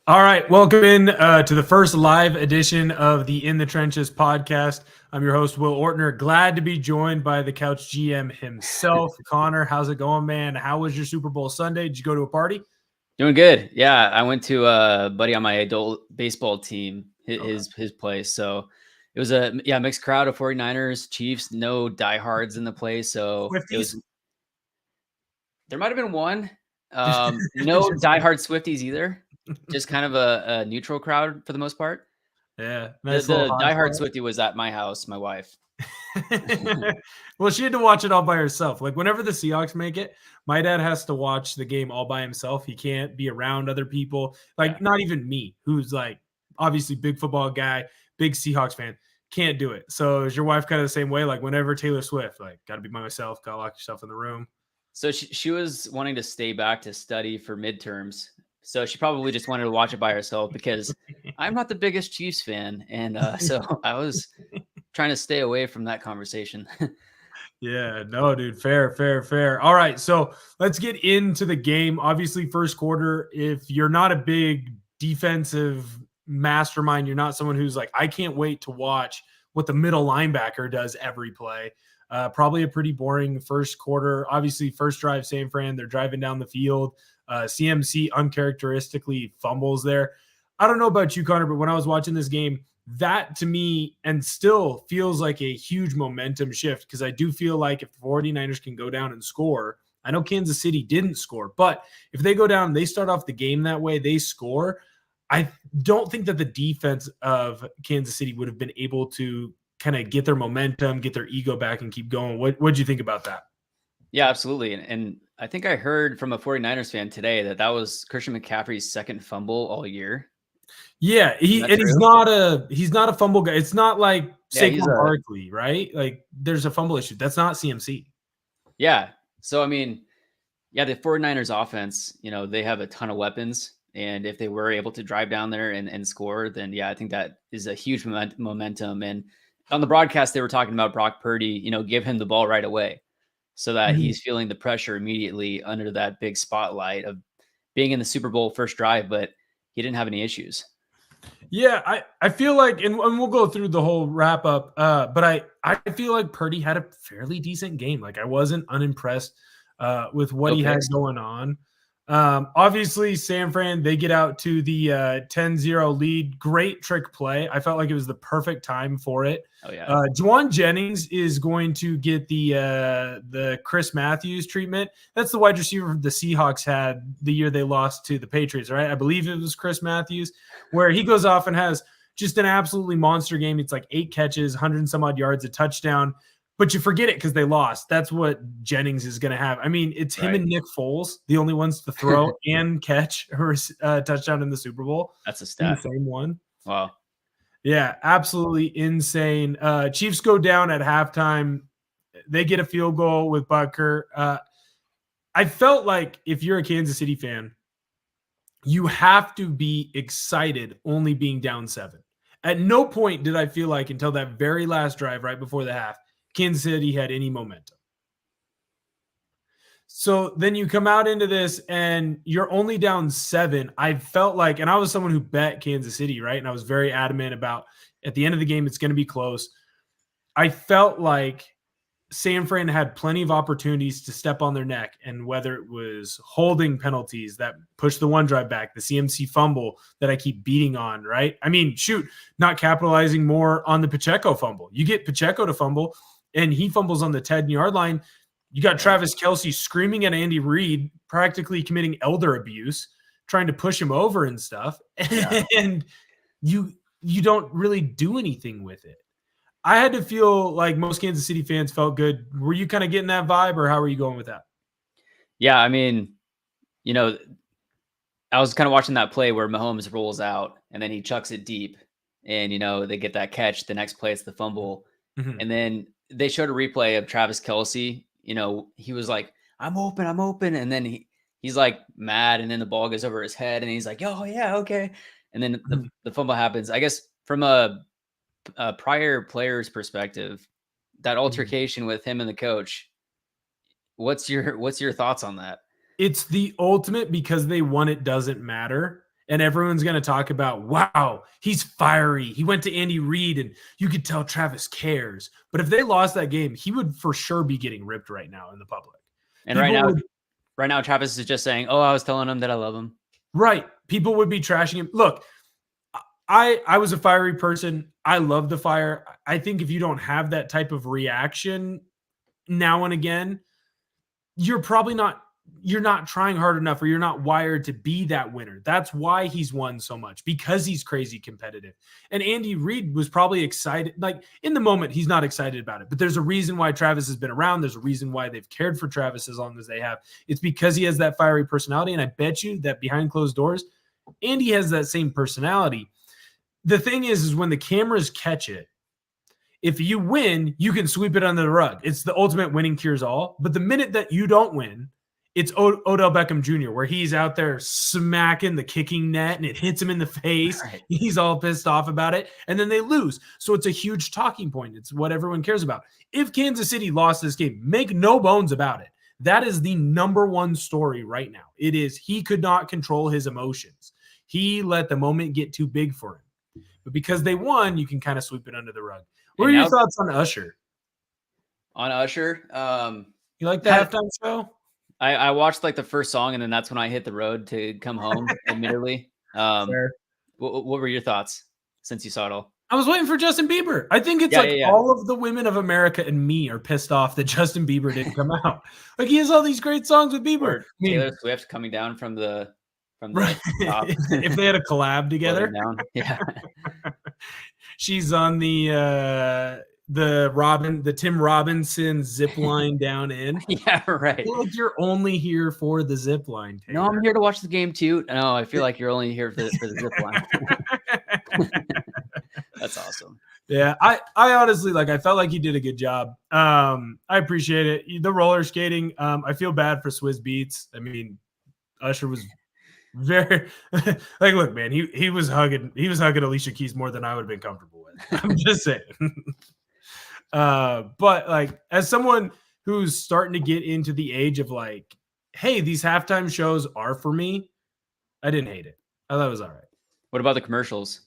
All right, welcome in to the first live edition of the In the Trenches podcast. I'm your host, Will Ortner. Glad to be joined by the Couch GM himself, Connor. How's it going, man? How was your Super Bowl Sunday? Did you go to a party? Doing good. Yeah, I went to a buddy on my adult baseball team, Okay. his place. So it was a mixed crowd of 49ers, Chiefs, no diehards in the place. So it Swifties? was there might have been one. No Just kidding. diehard Swifties either. Just kind of a neutral crowd for the most part. Yeah, The nice little the diehard hodgepodge. Swiftie was at my house, my wife. Well, she had to watch it all by herself. Like whenever the Seahawks make it, my dad has to watch the game all by himself. He can't be around other people. Yeah. Like not even me, who's like obviously big football guy, big Seahawks fan. Can't do it. So is your wife kind of the same way? Like whenever Taylor Swift, like got to be by myself, got to lock yourself in the room. So she was wanting to stay back to study for midterms. So she probably just wanted to watch it by herself because I'm not the biggest Chiefs fan, and so I was trying to stay away from that conversation. Yeah, no, dude. Fair, fair, fair. All right. So let's get into the game. Obviously, first quarter, if you're not a big defensive mastermind, you're not someone who's like, I can't wait to watch what the middle linebacker does every play. Probably a pretty boring first quarter. Obviously, first drive, San Fran, they're driving down the field. CMC uncharacteristically fumbles there. I don't know about you, Connor, but when I was watching this game, that to me and still feels like a huge momentum shift because I do feel like if the 49ers can go down and score, I know Kansas City didn't score, but if they go down and they start off the game that way, they score. I don't think that the defense of Kansas City would have been able to kind of get their momentum, get their ego back and keep going. What'd you think about that? Yeah, absolutely. And I think I heard from a 49ers fan today that was Christian McCaffrey's second fumble all year. Yeah, Is that he's true? not a fumble guy. It's not like Yeah, he's Saquon a Barkley, right? Like there's a fumble issue. That's not CMC. yeah. So I mean, yeah, the 49ers offense, they have a ton of weapons. And if they were able to drive down there and score, then yeah, I think that is a huge momentum. And on the broadcast, they were talking about Brock Purdy, give him the ball right away so that Mhm. he's feeling the pressure immediately under that big spotlight of being in the Super Bowl first drive, but he didn't have any issues. Yeah, I feel like, and we'll go through the whole wrap up, but I feel like Purdy had a fairly decent game. Like I wasn't unimpressed with what No he had picks. going on. Obviously, San Fran, they get out to the 10-0 lead. Great trick play. I felt like it was the perfect time for it. Oh yeah. Juwan Jennings is going to get the Chris Matthews treatment. That's the wide receiver the Seahawks had the year they lost to the Patriots, right? I believe it was Chris Matthews, where he goes off and has just an absolutely monster game. It's like 8 catches, 100 and some odd yards, a touchdown. But you forget it because they lost. That's what Jennings is going to have. I mean, it's him Right. and Nick Foles, the only ones to throw and catch a touchdown in the Super Bowl That's a in the stat. same one. Wow. Yeah, absolutely insane. Chiefs go down at halftime. They get a field goal with Butker. I felt like if you're a Kansas City fan, you have to be excited only being down 7. At no point did I feel like until that very last drive right before the half, Kansas City had any momentum. So then you come out into this and you're only down 7. I felt like, and I was someone who bet Kansas City, right? And I was very adamant about at the end of the game, it's going to be close. I felt like San Fran had plenty of opportunities to step on their neck, and whether it was holding penalties that push the one drive back, the CMC fumble that I keep beating on, right? I mean, shoot, not capitalizing more on the Pacheco fumble. You get Pacheco to fumble, and he fumbles on the 10-yard line. You got Travis Kelce screaming at Andy Reid, practically committing elder abuse, trying to push him over and stuff, Yeah. and you don't really do anything with it. I had to feel like most Kansas City fans felt good. Were you kind of getting that vibe, or how are you going with that? Yeah. I mean, you know, I was kind of watching that play where Mahomes rolls out and then he chucks it deep and, they get that catch. The next play, it's the fumble. Mhm. And then they showed a replay of Travis Kelce. He was like, I'm open, I'm open. And then he's like mad. And then the ball goes over his head and he's like, oh, yeah, okay. And then Mhm. the fumble happens. I guess from a prior player's perspective, that Mhm. altercation with him and the coach, what's your thoughts on that? It's the ultimate because they won it doesn't matter. and everyone's going to talk about, wow, he's fiery. He went to Andy Reid, and you could tell Travis cares. But if they lost that game, he would for sure be getting ripped right now in the public. And right now, Travis is just saying, "Oh, I was telling him that I love him." Right. People would be trashing him. Look, I was a fiery person. I love the fire. I think if you don't have that type of reaction now and again, you're not trying hard enough, or you're not wired to be that winner. That's why he's won so much, because he's crazy competitive. And Andy Reid was probably excited. Like, in the moment, he's not excited about it, but there's a reason why Travis has been around. There's a reason why they've cared for Travis as long as they have. It's because he has that fiery personality. And I bet you that behind closed doors, Andy has that same personality. The thing is when the cameras catch it, if you win, you can sweep it under the rug. It's the ultimate winning cures all. But the minute that you don't win, it's Odell Beckham Jr., where he's out there smacking the kicking net and it hits him in the face. Right. He's all pissed off about it. And then they lose. So it's a huge talking point. It's what everyone cares about. If Kansas City lost this game, make no bones about it. That is the number one story right now. It is he could not control his emotions. He let the moment get too big for him. But because they won, you can kind of sweep it under the rug. What are your thoughts on Usher? On Usher? You like the halftime show? I watched like the first song, and then that's when I hit the road to come home, admittedly. What were your thoughts since you saw it all? I was waiting for Justin Bieber. I think it's all of the women of America and me are pissed off that Justin Bieber didn't come out. Like, he has all these great songs with Bieber. Or Taylor Swift coming down from the top. If they had a collab together. Yeah. She's on the Tim Robinson zip line down in. Yeah, right. I feel like you're only here for the zip line, Taylor. No, I'm here to watch the game too. No, I feel like you're only here for the zip line. That's awesome. Yeah, I honestly, like, I felt like he did a good job. I appreciate it. The roller skating, I feel bad for Swizz Beatz. I mean, Usher was very like, look, man, he was hugging Alicia Keys more than I would have been comfortable with. I'm just saying. But like, as someone who's starting to get into the age of like, hey, these halftime shows are for me, I didn't hate it. I thought it was all right. What about the commercials?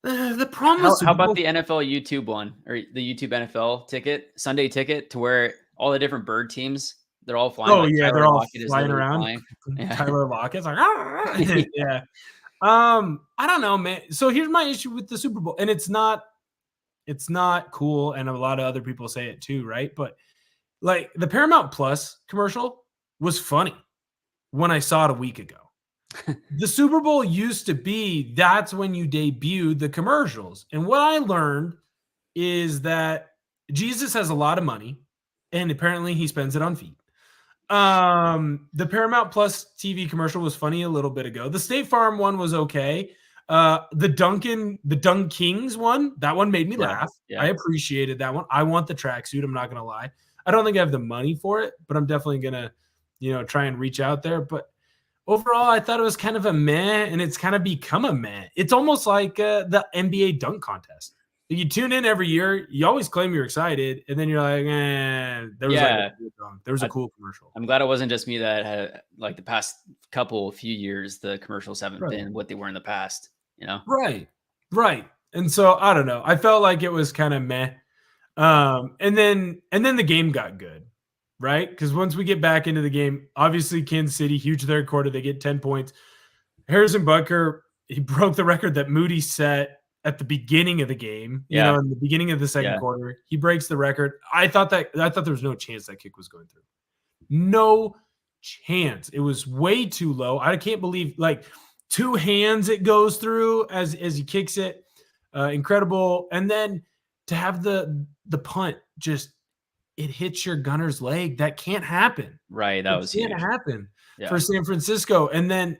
The problem how about the NFL YouTube one, or the YouTube NFL ticket, Sunday ticket, to where all the different bird teams, they're all flying. Oh, like yeah, they're all flying around. Yeah. Tyler Lockett's like, yeah. I don't know, man. So here's my issue with the Super Bowl, and it's not cool, and a lot of other people say it too, right? But like, the Paramount Plus commercial was funny when I saw it a week ago. The Super Bowl used to be, that's when you debuted the commercials. And what I learned is that Jesus has a lot of money, and apparently he spends it on feet. The Paramount Plus TV commercial was funny a little bit ago. The State Farm one was okay. The Dunk Kings one, that one made me laugh. Yeah. I appreciated that one. I want the tracksuit. I'm not going to lie. I don't think I have the money for it, but I'm definitely going to, try and reach out there. But overall, I thought it was kind of a meh, and it's kind of become a meh. It's almost like the NBA dunk contest. You tune in every year, you always claim you're excited, and then you're like, there was a cool commercial. I'm glad it wasn't just me that had, like, the past few years, the commercials haven't been what they were in the past, Right. And so I don't know. I felt like it was kind of meh. And then the game got good, right? Because once we get back into the game, obviously Kansas City, huge third quarter, they get 10 points. Harrison Butker, he broke the record that Moody set at the beginning of the game, in the beginning of the second quarter. He breaks the record. I thought there was no chance that kick was going through. No chance. It was way too low. I can't believe, like, 2 hands it goes through as he kicks it. Incredible. And then to have the punt, just, it hits your gunner's leg. That can't happen. Right. That was can't happen for San Francisco. And then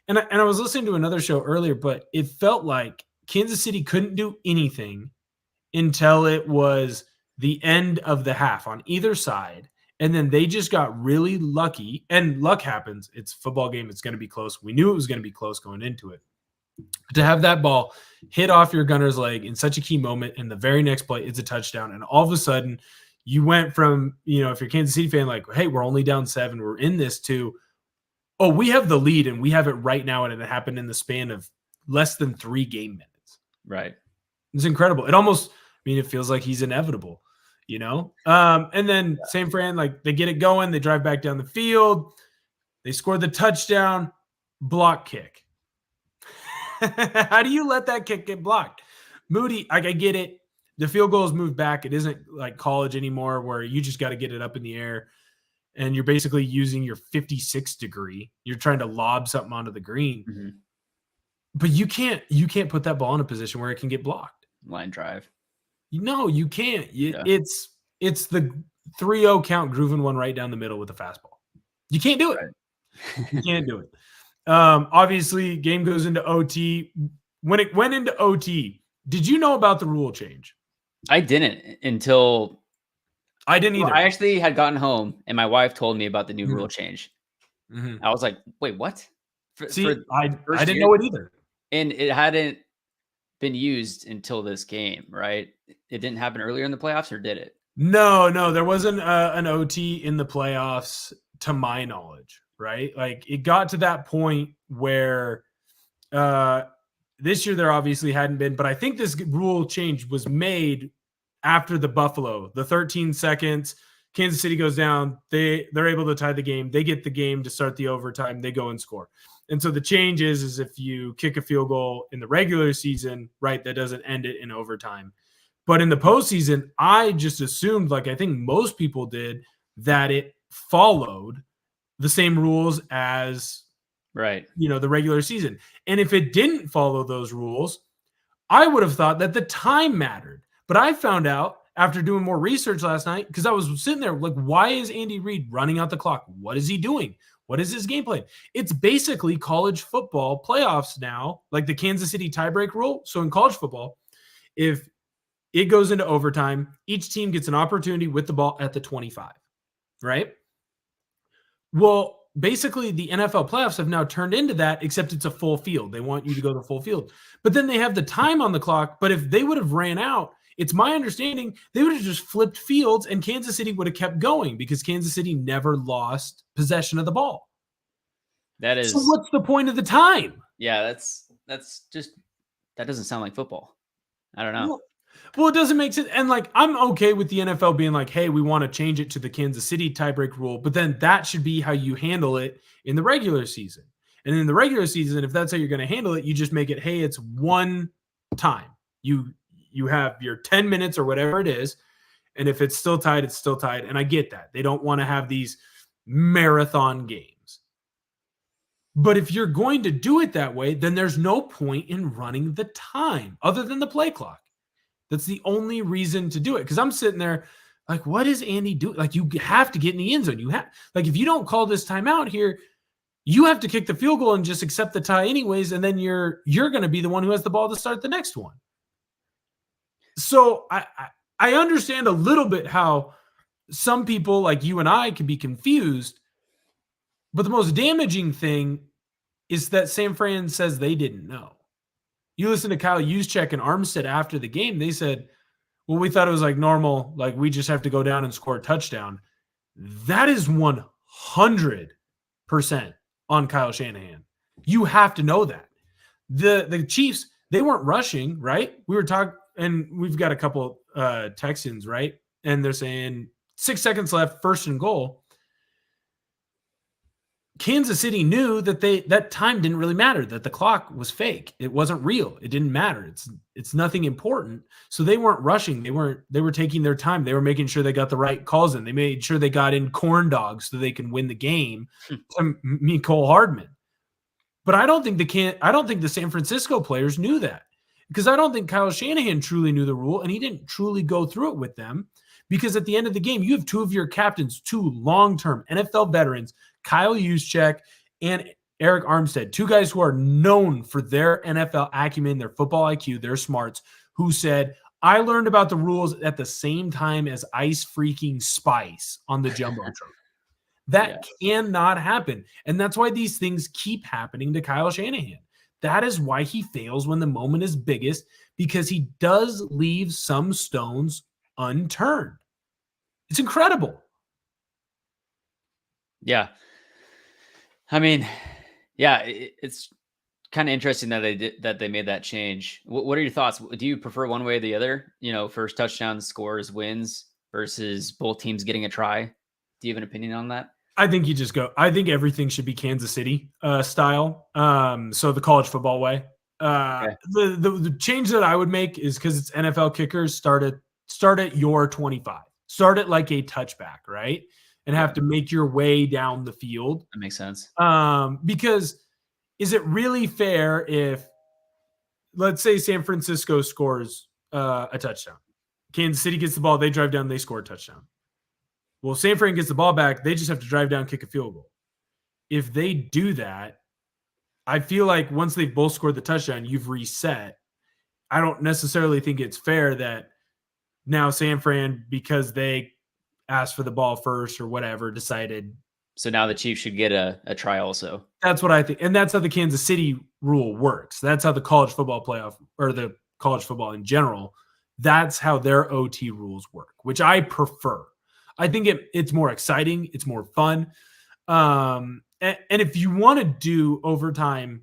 And I was listening to another show earlier, but it felt like Kansas City couldn't do anything until it was the end of the half on either side. And then they just got really lucky. And luck happens. It's a football game. It's going to be close. We knew it was going to be close going into it. To have that ball hit off your gunner's leg in such a key moment, and the very next play, it's a touchdown. And all of a sudden, you went from, if you're a Kansas City fan, like, hey, we're only down 7. We're in this, to, Oh, we have the lead and we have it right now, and it happened in the span of less than 3 game minutes. Right. It's incredible. It almost, I mean, it feels like he's inevitable, you know? And then San Fran, like they get it going, they drive back down the field, they score the touchdown, block kick. How do you let that kick get blocked? Moody, I get it. The field goal is moved back. It isn't like college anymore where you just got to get it up in the air and you're basically using your 56 degree. You're trying to lob something onto the green. Mm-hmm. But you can't put that ball in a position where it can get blocked. Line drive. No, you can't. It's the 3-0 count grooving one right down the middle with a fastball. You can't do it. Right. You can't do it. Obviously, game goes into OT. When it went into OT, did you know about the rule change? I didn't until I didn't either. I actually had gotten home and my wife told me about the new rule change. Mm-hmm. I was like, wait, what? I didn't know it either. And it hadn't been used until this game, right? It didn't happen earlier in the playoffs, or did it? No, there wasn't an OT in the playoffs to my knowledge, right? Like it got to that point where this year there obviously hadn't been, but I think this rule change was made after the Buffalo, the 13 seconds, Kansas City goes down, they're able to tie the game, they get the game to start the overtime, they go and score. And so the change is if you kick a field goal in the regular season, right, that doesn't end it in overtime. But in the postseason, I just assumed, like I think most people did, that it followed the same rules as the regular season. And if it didn't follow those rules, I would have thought that the time mattered. But I found out after doing more research last night, because I was sitting there like, why is Andy Reid running out the clock? What is he doing? What is his game plan? It's basically college football playoffs now, like the Kansas City tiebreak rule. So in college football, if it goes into overtime, each team gets an opportunity with the ball at the 25, right? Well, basically the NFL playoffs have now turned into that, except it's a full field. They want you to go to full field. But then they have the time on the clock. But if they would have ran out, it's my understanding they would have just flipped fields and Kansas City would have kept going because Kansas City never lost possession of the ball. That is. So what's the point of the time? Yeah, that's just, that doesn't sound like football. I don't know. Well, it doesn't make sense. And like, I'm okay with the NFL being like, hey, we want to change it to the Kansas City tiebreak rule, but then that should be how you handle it in the regular season. And in the regular season, if that's how you're going to handle it, you just make it, hey, it's one time. You have your 10 minutes or whatever it is. And if it's still tied, it's still tied. And I get that. They don't want to have these marathon games. But if you're going to do it that way, then there's no point in running the time other than the play clock. That's the only reason to do it. Because I'm sitting there like, what is Andy doing? Like, you have to get in the end zone. You have, like, if you don't call this timeout here, you have to kick the field goal and just accept the tie anyways. And then you're going to be the one who has the ball to start the next one. So I understand a little bit how some people like you and I can be confused. But the most damaging thing is that San Fran says they didn't know. You listen to Kyle Juszczyk and Armstead after the game, they said, well, we thought it was like normal, like we just have to go down and score a touchdown. That is 100% on Kyle Shanahan. You have to know that. The Chiefs, they weren't rushing, right? We were talking, and we've got a couple Texans, right? And they're saying 6 seconds left, 1st and goal. Kansas City knew that that time didn't really matter, that the clock was fake. It wasn't real. It didn't matter. It's nothing important. So they weren't rushing. They were taking their time. They were making sure they got the right calls in. They made sure they got in corn dogs so they can win the game to Mecole Hardman. But I don't think the San Francisco players knew that, because I don't think Kyle Shanahan truly knew the rule, and he didn't truly go through it with them, because at the end of the game, you have 2 of your captains, 2 long-term NFL veterans, Kyle Juszczyk and Eric Armstead, 2 guys who are known for their NFL acumen, their football IQ, their smarts, who said, I learned about the rules at the same time as Ice freaking Spice on the Jumbotron. That cannot happen. And that's why these things keep happening to Kyle Shanahan. That is why he fails when the moment is biggest, because he does leave some stones unturned. It's incredible. Yeah. I mean, yeah, it's kind of interesting that they made that change. What are your thoughts? Do you prefer one way or the other? First touchdown scores wins versus both teams getting a try. Do you have an opinion on that? I think you just go. I think everything should be Kansas City style. So the college football way. Okay. The change that I would make is because it's NFL kickers. Start at your 25. Start it like a touchback, right? And have to make your way down the field. That makes sense. Because is it really fair if, let's say, San Francisco scores a touchdown, Kansas City gets the ball, they drive down, they score a touchdown. Well, San Fran gets the ball back, they just have to drive down, kick a field goal. If they do that, I feel like once they've both scored the touchdown, you've reset. I don't necessarily think it's fair that now San Fran, because they asked for the ball first or whatever, decided. So now the Chiefs should get a try also. That's what I think. And that's how the Kansas City rule works. That's how the college football playoff, or the college football in general, that's how their OT rules work, which I prefer. I think it's more exciting. It's more fun. And if you want to do overtime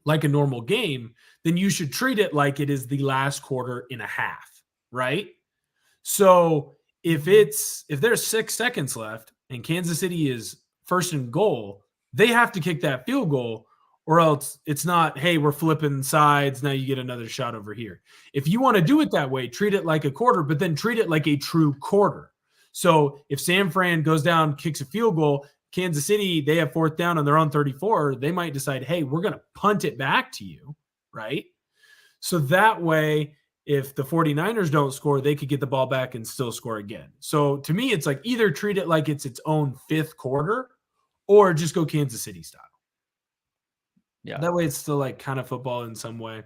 like a normal game, then you should treat it like it is the last quarter in a half, right? So if there's 6 seconds left and Kansas City is first and goal, they have to kick that field goal, or else it's not, hey, we're flipping sides, now you get another shot over here. If you want to do it that way, treat it like a quarter, but then treat it like a true quarter. So if San Fran goes down, kicks a field goal, Kansas City, they have 4th down on their own 34, they might decide, hey, we're going to punt it back to you, right? So that way, if the 49ers don't score, they could get the ball back and still score again. So to me, it's like either treat it like it's its own 5th quarter or just go Kansas City style. Yeah. That way it's still like kind of football in some way.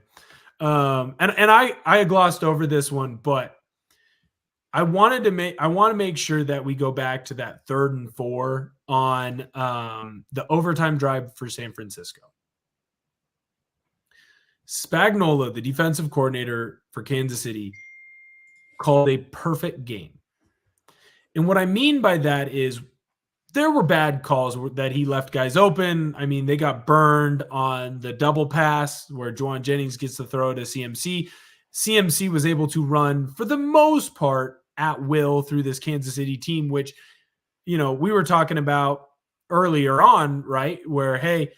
And I glossed over this one, but I want to make sure that we go back to that 3rd and 4 on the overtime drive for San Francisco. Spagnuolo, the defensive coordinator for Kansas City, called a perfect game. And what I mean by that is there were bad calls that he left guys open. I mean, they got burned on the double pass where Juwan Jennings gets the throw to CMC. CMC was able to run, for the most part, at will through this Kansas City team, which, we were talking about earlier on, right? Where, hey,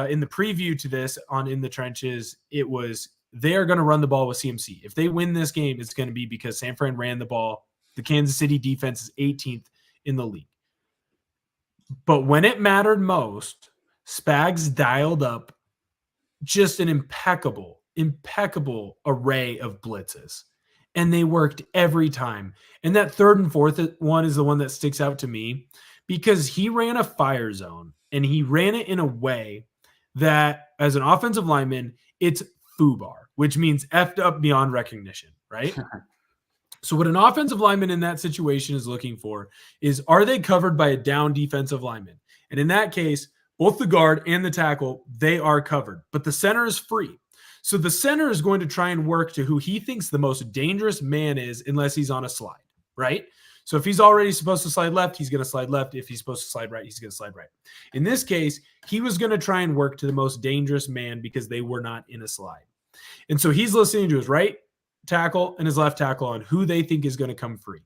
in the preview to this on In the Trenches, it was they are going to run the ball with CMC. If they win this game, it's going to be because San Fran ran the ball. The Kansas City defense is 18th in the league. But when it mattered most, Spags dialed up just an impeccable array of blitzes. And they worked every time. And that 3rd and 4th one is the one that sticks out to me because he ran a fire zone and he ran it in a way that as an offensive lineman, it's FUBAR, which means effed up beyond recognition, right? So what an offensive lineman in that situation is looking for is, are they covered by a down defensive lineman? And in that case, both the guard and the tackle, they are covered, but the center is free. So the center is going to try and work to who he thinks the most dangerous man is unless he's on a slide, right? So if he's already supposed to slide left, he's going to slide left. If he's supposed to slide right, he's going to slide right. In this case, he was going to try and work to the most dangerous man because they were not in a slide. And so he's listening to his right tackle and his left tackle on who they think is going to come free.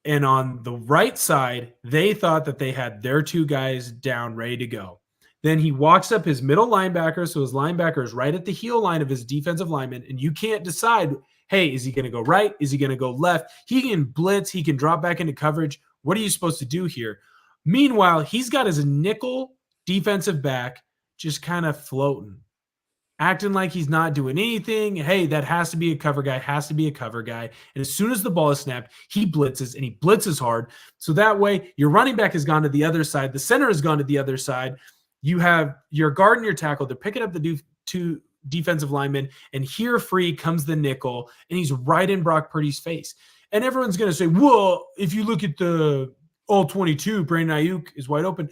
And on the right side, they thought that they had their 2 guys down, ready to go. Then he walks up his middle linebacker, so his linebacker is right at the heel line of his defensive lineman, and you can't decide, hey, is he going to go right? Is he going to go left? He can blitz. He can drop back into coverage. What are you supposed to do here? Meanwhile, he's got his nickel defensive back just kind of floating, acting like he's not doing anything. Hey, that has to be a cover guy, And as soon as the ball is snapped, he blitzes, and he blitzes hard. So that way, your running back has gone to the other side. The center has gone to the other side. You have your guard and your tackle. They're picking up the 2 defensive linemen, and here free comes the nickel, and he's right in Brock Purdy's face. And everyone's going to say, well, if you look at the all 22, Brandon Ayuk is wide open.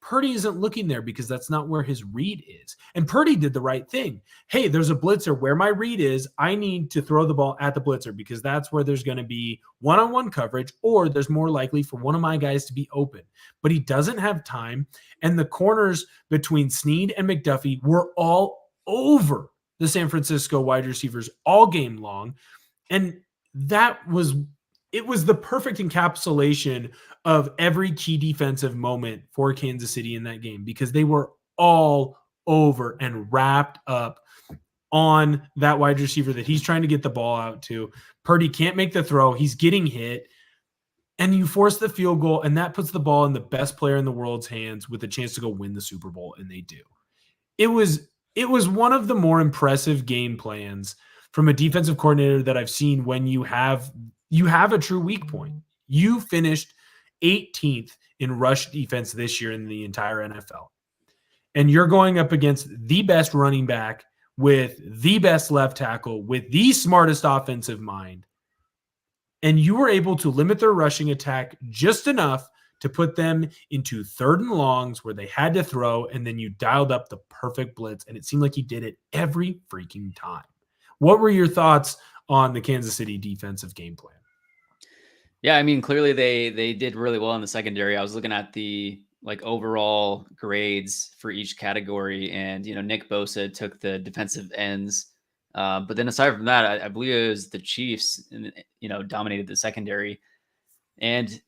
Purdy isn't looking there because that's not where his read is. And Purdy did the right thing. Hey, there's a blitzer where my read is. I need to throw the ball at the blitzer because that's where there's going to be one-on-one coverage, or there's more likely for one of my guys to be open. But he doesn't have time. And the corners between Snead and McDuffie were all over the San Francisco wide receivers all game long. And it was the perfect encapsulation of every key defensive moment for Kansas City in that game, because they were all over and wrapped up on that wide receiver that he's trying to get the ball out to. Purdy can't make the throw. He's getting hit. And you force the field goal, and that puts the ball in the best player in the world's hands with a chance to go win the Super Bowl, and they do. It was one of the more impressive game plans from a defensive coordinator that I've seen when you have a true weak point. You finished 18th in rush defense this year in the entire NFL. And you're going up against the best running back with the best left tackle with the smartest offensive mind. And you were able to limit their rushing attack just enough to put them into 3rd and longs where they had to throw, and then you dialed up the perfect blitz, and it seemed like you did it every freaking time. What were your thoughts on the Kansas City defensive game plan? Yeah, I mean, clearly they did really well in the secondary. I was looking at the overall grades for each category, and Nick Bosa took the defensive ends. But then aside from that, I believe it was the Chiefs, dominated the secondary. And,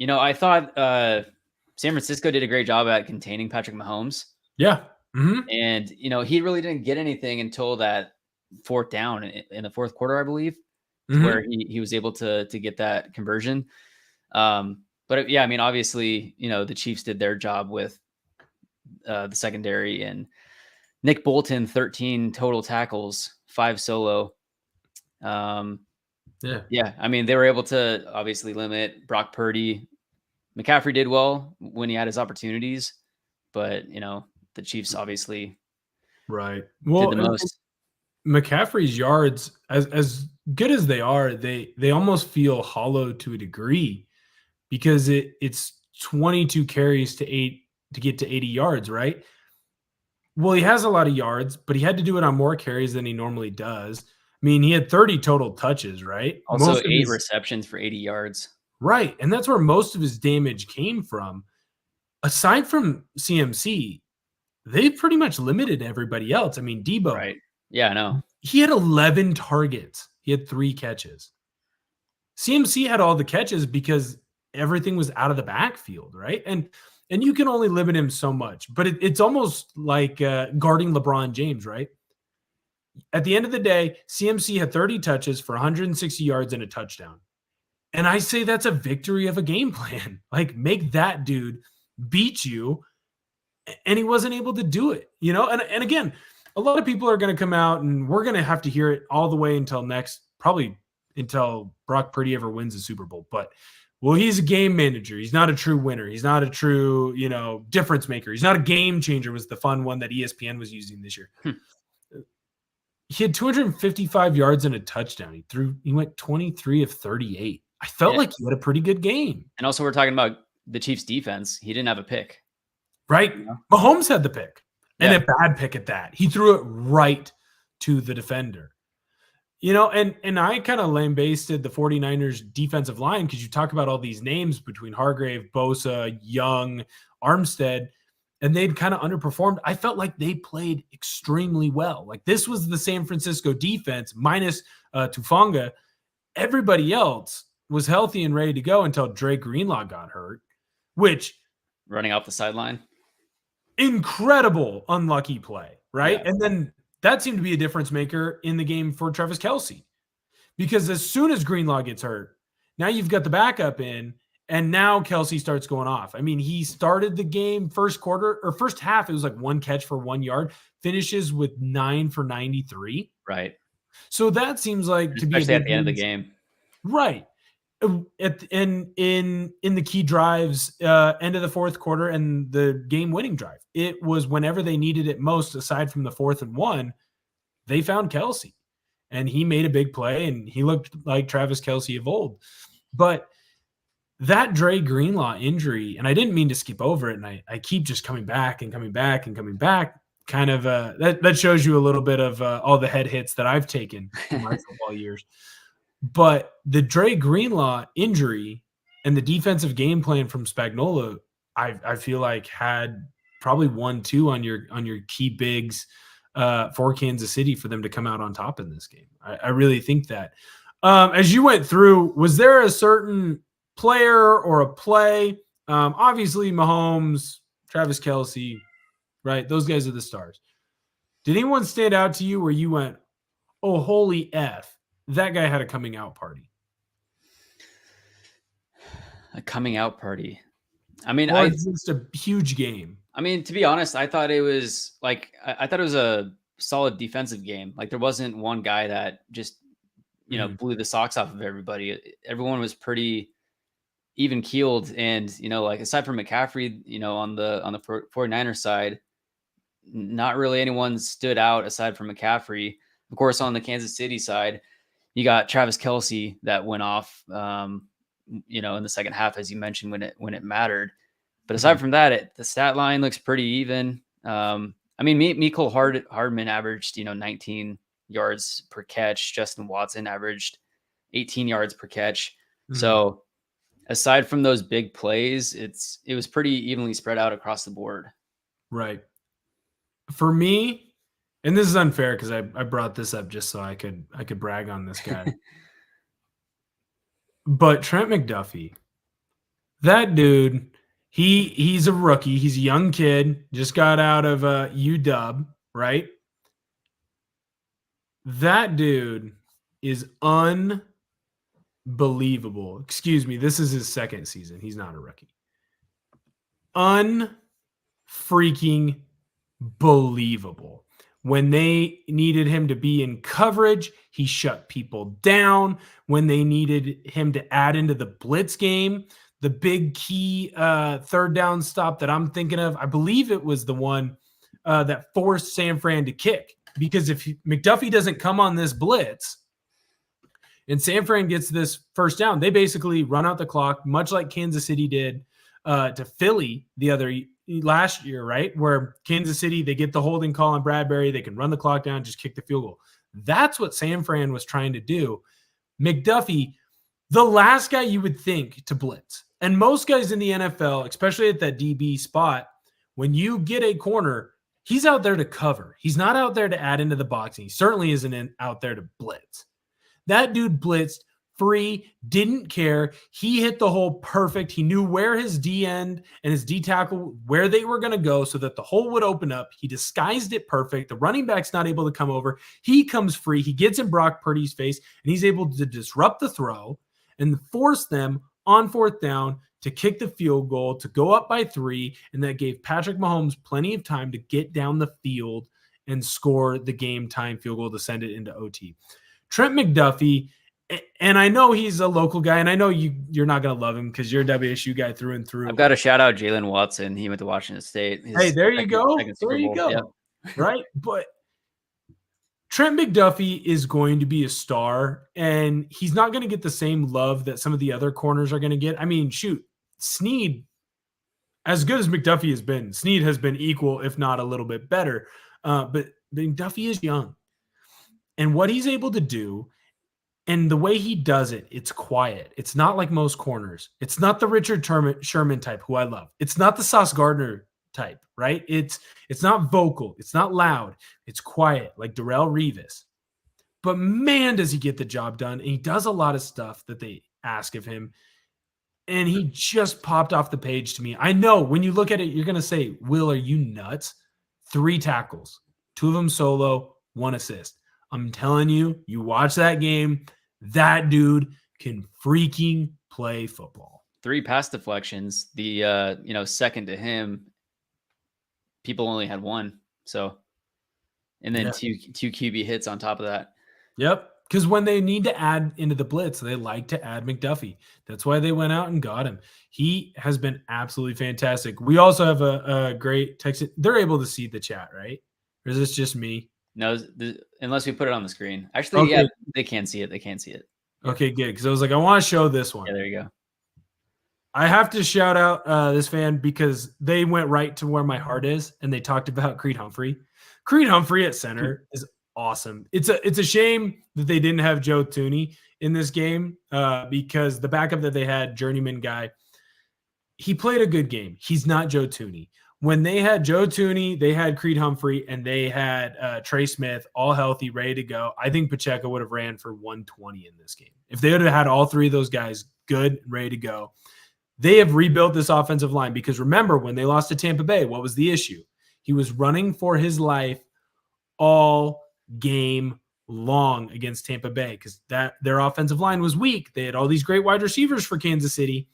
I thought San Francisco did a great job at containing Patrick Mahomes. Yeah. Mm-hmm. And, he really didn't get anything until that 4th down in the 4th quarter, I believe, where he was able to get that conversion. But yeah, I mean, obviously, the Chiefs did their job with the secondary, and Nick Bolton, 13 total tackles, 5 solo. Yeah. I mean, they were able to obviously limit Brock Purdy. McCaffrey did well when he had his opportunities, but the Chiefs obviously did the most. McCaffrey's yards, as good as they are, they almost feel hollow to a degree, because it's 22 carries to get to 80 yards, right? Well, he has a lot of yards, but he had to do it on more carries than he normally does. I mean, he had 30 total touches, right? Also 8 receptions for 80 yards. Right, and that's where most of his damage came from. Aside from CMC, they pretty much limited everybody else. I mean, Debo. Right. Yeah, I know. He had 11 targets. He had 3 catches. CMC had all the catches because everything was out of the backfield, right? And you can only limit him so much, but it's almost like guarding LeBron James, right? At the end of the day, CMC had 30 touches for 160 yards and a touchdown. And I say that's a victory of a game plan. Like, make that dude beat you, and he wasn't able to do it, And again, a lot of people are going to come out, and we're going to have to hear it all the way probably until Brock Purdy ever wins the Super Bowl. But, well, he's a game manager. He's not a true winner. He's not a true, difference maker. He's not a game changer, was the fun one that ESPN was using this year. He had 255 yards and a touchdown. He went 23 of 38. I felt like he had a pretty good game. And also, we're talking about the Chiefs defense. He didn't have a pick. Right? Mahomes had the pick. And a bad pick at that. He threw it right to the defender. And I kind of lambasted the 49ers defensive line, because you talk about all these names between Hargrave, Bosa, Young, Armstead, and they'd kind of underperformed. I felt like they played extremely well. Like, this was the San Francisco defense minus Tufanga. Everybody else was healthy and ready to go until Drake Greenlaw got hurt, which running off the sideline. Incredible unlucky play, right? Yeah. And then that seemed to be a difference maker in the game for Travis Kelce, because as soon as Greenlaw gets hurt, now you've got the backup in, and now Kelce starts going off. I mean, he started the game first half, it was like 1 catch for 1 yard, finishes with 9 for 93. Right. So that seems like especially to be at the end of the game. Right. In the key drives, end of the 4th quarter and the game-winning drive, it was whenever they needed it most, aside from the 4th and 1, they found Kelce, and he made a big play, and he looked like Travis Kelce of old. But that Dre Greenlaw injury, and I didn't mean to skip over it, and I keep just coming back and coming back and coming back. Kind of that shows you a little bit of all the head hits that I've taken in my football years. But the Dre Greenlaw injury and the defensive game plan from Spagnuolo, I feel like had probably 1-2 on your key bigs for Kansas City for them to come out on top in this game. I really think that. As you went through, was there a certain player or a play? Obviously, Mahomes, Travis Kelce, right? Those guys are the stars. Did anyone stand out to you where you went, oh, holy F, that guy had a coming out party? A coming out party. I mean, it's just a huge game. I mean, to be honest, I thought it was like I thought it was a solid defensive game. Like there wasn't one guy that just blew the socks off of everybody. Everyone was pretty even keeled, and like aside from McCaffrey, on the 49ers side, not really anyone stood out aside from McCaffrey. Of course, on the Kansas City side, you got Travis Kelce that went off, in the second half, as you mentioned, when it mattered. But aside from that, the stat line looks pretty even. I mean, Mecole Hardman averaged, 19 yards per catch. Justin Watson averaged 18 yards per catch. Mm-hmm. So aside from those big plays, it was pretty evenly spread out across the board. Right. For me, and this is unfair because I brought this up just so I could brag on this guy. But Trent McDuffie, that dude, he's a rookie. He's a young kid, just got out of UW, right? That dude is unbelievable. Excuse me, this is his second season. He's not a rookie. Unfreaking believable. When they needed him to be in coverage, he shut people down. When they needed him to add into the blitz game, the big key third down stop that I'm thinking of, I believe it was the one that forced San Fran to kick. Because if McDuffie doesn't come on this blitz and San Fran gets this first down, they basically run out the clock, much like Kansas City did to Philly last year, right? Where Kansas City, they get the holding call on Bradbury. They can run the clock down, just kick the field goal. That's what San Fran was trying to do. McDuffie, the last guy you would think to blitz. And most guys in the NFL, especially at that DB spot, when you get a corner, he's out there to cover. He's not out there to add into the box. And he certainly isn't out there to blitz. That dude blitzed free, didn't care. He hit the hole perfect. He knew where his D end and his D tackle, where they were going to go so that the hole would open up. He disguised it perfect. The running back's not able to come over. He comes free. He gets in Brock Purdy's face, and he's able to disrupt the throw and force them on fourth down to kick the field goal, to go up by 3, and that gave Patrick Mahomes plenty of time to get down the field and score the game time field goal to send it into OT. Trent McDuffie, and I know he's a local guy, and I know you're not going to love him because you're a WSU guy through and through. I've got to shout out Jalen Watson. He went to Washington State. Hey, there you go. There you go. Yep. Right? But Trent McDuffie is going to be a star, and he's not going to get the same love that some of the other corners are going to get. I mean, shoot, Snead, as good as McDuffie has been, Snead has been equal, if not a little bit better. But McDuffie is young. And what he's able to do, and the way he does it, it's quiet. It's not like most corners. It's not the Richard Sherman type, who I love. It's not the Sauce Gardner type, right? It's not vocal. It's not loud. It's quiet, like Darrelle Revis. But man, does he get the job done. And he does a lot of stuff that they ask of him. And he just popped off the page to me. I know when you look at it, you're going to say, Will, are you nuts? 3 tackles, 2 of them solo, 1 assist. I'm telling you, you watch that game, that dude can freaking play football. 3 pass deflections. The second to him, people only had 1. So, and then two QB hits on top of that. Yep. Because when they need to add into the blitz, they like to add McDuffie. That's why they went out and got him. He has been absolutely fantastic. We also have a great text. They're able to see the chat, right? Or is this just me? No, unless we put it on the screen. Actually, okay. Yeah, they can see it. They can see it. Okay, good. Because I was like, I want to show this one. Yeah, there you go. I have to shout out this fan because they went right to where my heart is, and they talked about Creed Humphrey. Creed Humphrey at center is awesome. It's a shame that they didn't have Joe Thuney in this game because the backup that they had, journeyman guy, he played a good game. He's not Joe Thuney. When they had Joe Thuney, they had Creed Humphrey, and they had Trey Smith, all healthy, ready to go. I think Pacheco would have ran for 120 in this game. If they would have had all three of those guys good and ready to go. They have rebuilt this offensive line because remember, when they lost to Tampa Bay, what was the issue? He was running for his life all game long against Tampa Bay because their offensive line was weak. They had all these great wide receivers for Kansas City,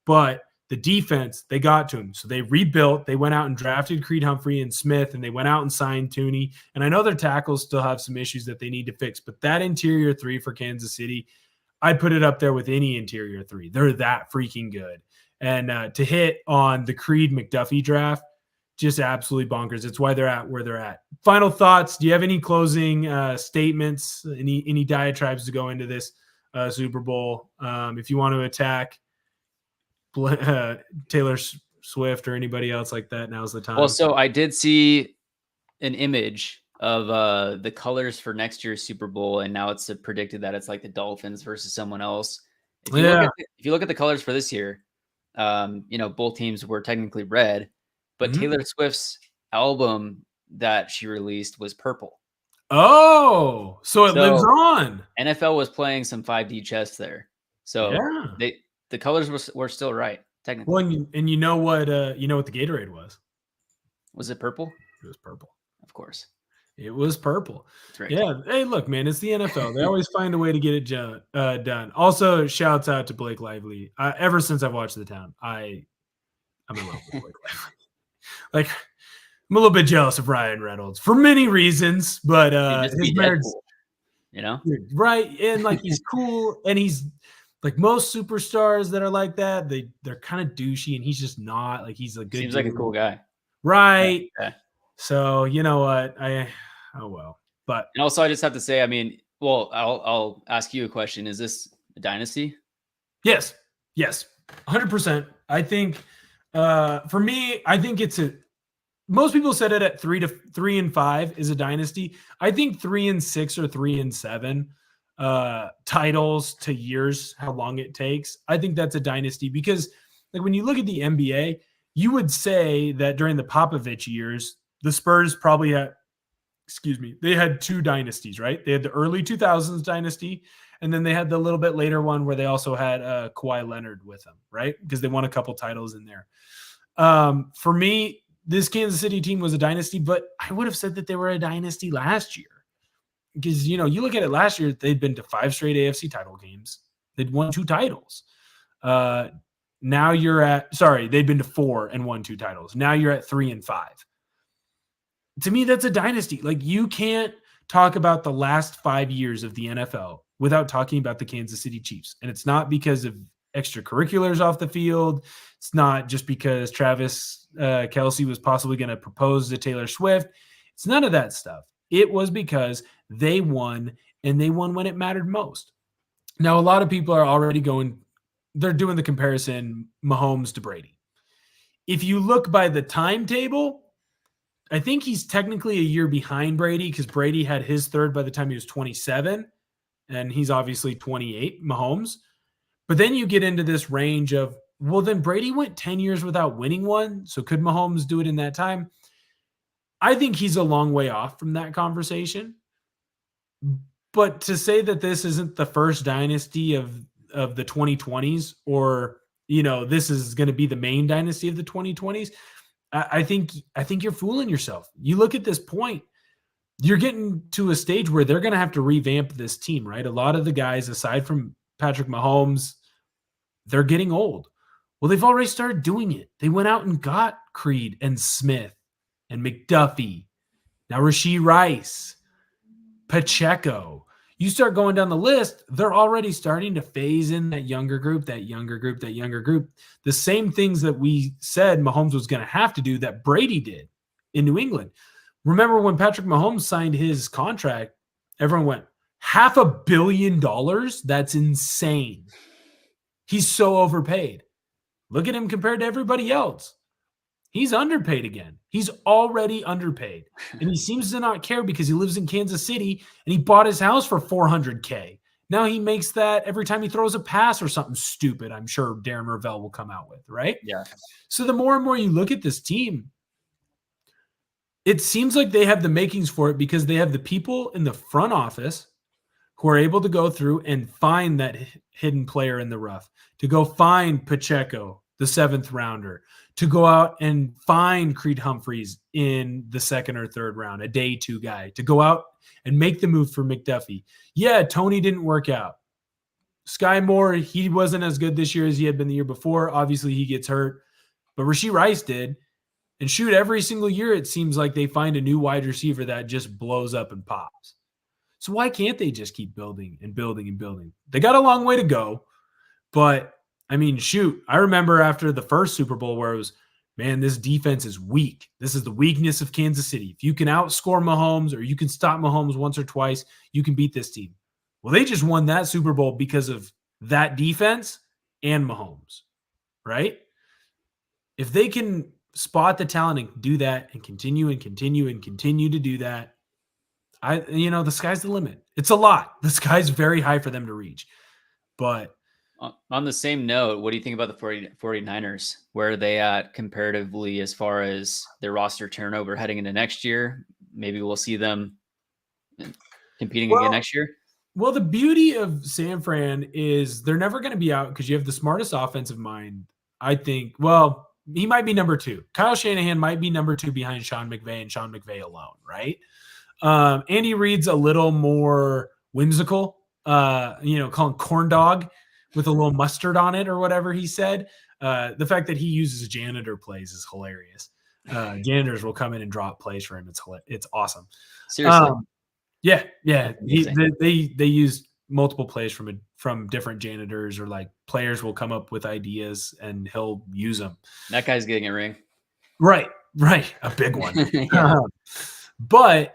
but the defense, they got to him. So they rebuilt. They went out and drafted Creed Humphrey and Smith, and they went out and signed Thuney. And I know their tackles still have some issues that they need to fix, but that interior three for Kansas City, I'd put it up there with any interior three. They're that freaking good. And to hit on the Creed McDuffie draft, just absolutely bonkers. It's why they're at where they're at. Final thoughts. Do you have any closing statements, any diatribes to go into this Super Bowl? If you want to attack Taylor Swift or anybody else like that, now's the time. Well, so I did see an image of the colors for next year's Super Bowl, and now it's predicted that it's like the Dolphins versus someone else. If you look at the colors for this year, both teams were technically red, but Taylor Swift's album that she released was purple. Oh, so it lives on. NFL was playing some 5D chess there, so the colors were still right technically. Well, and you know what the Gatorade was? Was it purple? It was purple, of course. It was purple. Yeah. Hey, look, man, it's the NFL. They always find a way to get it done. Also, shouts out to Blake Lively. Ever since I've watched The Town, I'm in love with Blake Lively. Like, I'm a little bit jealous of Ryan Reynolds for many reasons, but his marriage, right? And like he's cool, and he's like most superstars that are like that. They're kind of douchey, and he's just not. Like he's a good. Seems like a cool guy, right? Yeah. So you know what but and also I just have to say, I mean, well, I'll ask you a question. Is this a dynasty? Yes, 100%. I think for me, I think most people said it at 3 and 5 is a dynasty. I think 3 and 6 or 3 and 7 titles to years, how long it takes. I think that's a dynasty because like when you look at the NBA, you would say that during the Popovich years, the Spurs probably they had 2 dynasties, right? They had the early 2000s dynasty, and then they had the little bit later one where they also had Kawhi Leonard with them, right? Because they won a couple titles in there. For me, this Kansas City team was a dynasty, but I would have said that they were a dynasty last year. Because, you look at it last year, they'd been to 5 straight AFC title games. They'd won 2 titles. Now they'd been to 4 and won 2 titles. Now you're at 3 and 5. To me, that's a dynasty. Like, you can't talk about the last 5 years of the NFL without talking about the Kansas City Chiefs. And it's not because of extracurriculars off the field. It's not just because Travis Kelce was possibly going to propose to Taylor Swift. It's none of that stuff. It was because they won, and they won when it mattered most. Now, a lot of people are already they're doing the comparison Mahomes to Brady. If you look by the timetable, I think he's technically a year behind Brady because Brady had his third by the time he was 27, and he's obviously 28, Mahomes. But then you get into this range of, well, then Brady went 10 years without winning one, so could Mahomes do it in that time? I think he's a long way off from that conversation. But to say that this isn't the first dynasty of the 2020s or, this is going to be the main dynasty of the 2020s, I think you're fooling yourself. You look at this point, you're getting to a stage where they're going to have to revamp this team, right? A lot of the guys, aside from Patrick Mahomes, they're getting old. Well, they've already started doing it. They went out and got Creed and Smith and McDuffie, now Rashee Rice, Pacheco. You start going down the list, they're already starting to phase in that younger group. The same things that we said Mahomes was going to have to do that Brady did in New England. Remember when Patrick Mahomes signed his contract, everyone went, $500 million? That's insane. He's so overpaid. Look at him compared to everybody else. He's underpaid again. He's already underpaid. And he seems to not care because he lives in Kansas City and he bought his house for $400K. Now he makes that every time he throws a pass or something stupid, I'm sure Darren Ravel will come out with, right? Yeah. So the more and more you look at this team, it seems like they have the makings for it because they have the people in the front office who are able to go through and find that hidden player in the rough, to go find Pacheco, the 7th rounder, to go out and find Creed Humphreys in the 2nd or 3rd round, a day 2 guy, to go out and make the move for McDuffie. Yeah, Tony didn't work out. Sky Moore, he wasn't as good this year as he had been the year before. Obviously, he gets hurt, but Rashee Rice did. And shoot, every single year, it seems like they find a new wide receiver that just blows up and pops. So why can't they just keep building and building and building? They got a long way to go, but I mean, shoot, I remember after the first Super Bowl where it was, man, this defense is weak. This is the weakness of Kansas City. If you can outscore Mahomes or you can stop Mahomes once or twice, you can beat this team. Well, they just won that Super Bowl because of that defense and Mahomes, right? If they can spot the talent and do that and continue and continue and continue to do that, the sky's the limit. It's a lot. The sky's very high for them to reach. But on the same note, what do you think about the 49ers? Where are they at comparatively as far as their roster turnover heading into next year? Maybe we'll see them competing again next year. Well, the beauty of San Fran is they're never going to be out because you have the smartest offensive mind, I think. Well, he might be number 2. Kyle Shanahan might be number 2 behind Sean McVay and Sean McVay alone, right? Andy Reid's a little more whimsical, call him corn dog with a little mustard on it or whatever he said. The fact that he uses janitor plays is hilarious. Janitors will come in and drop plays for him. It's awesome. Seriously. Yeah. They use multiple plays from different janitors, or like players will come up with ideas and he'll use them. That guy's getting a ring. Right. A big one. But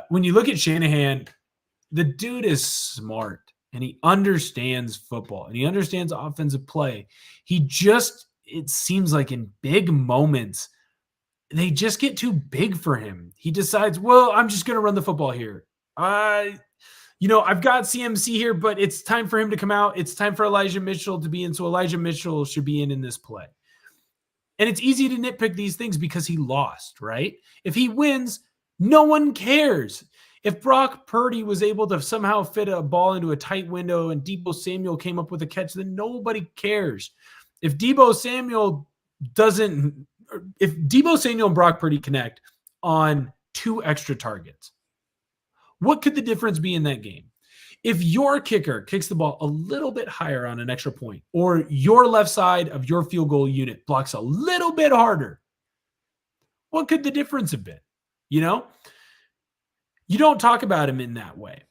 when you look at Shanahan, the dude is smart and he understands football and he understands offensive play. It seems like in big moments, they just get too big for him. He decides, well, I'm just going to run the football here. I've got CMC here, but it's time for him to come out. It's time for Elijah Mitchell to be in. So Elijah Mitchell should be in this play. And it's easy to nitpick these things because he lost, right? If he wins, no one cares. If Brock Purdy was able to somehow fit a ball into a tight window and Deebo Samuel came up with a catch, then nobody cares. If Deebo Samuel and Brock Purdy connect on 2 extra targets, what could the difference be in that game? If your kicker kicks the ball a little bit higher on an extra point, or your left side of your field goal unit blocks a little bit harder, what could the difference have been? You don't talk about him in that way,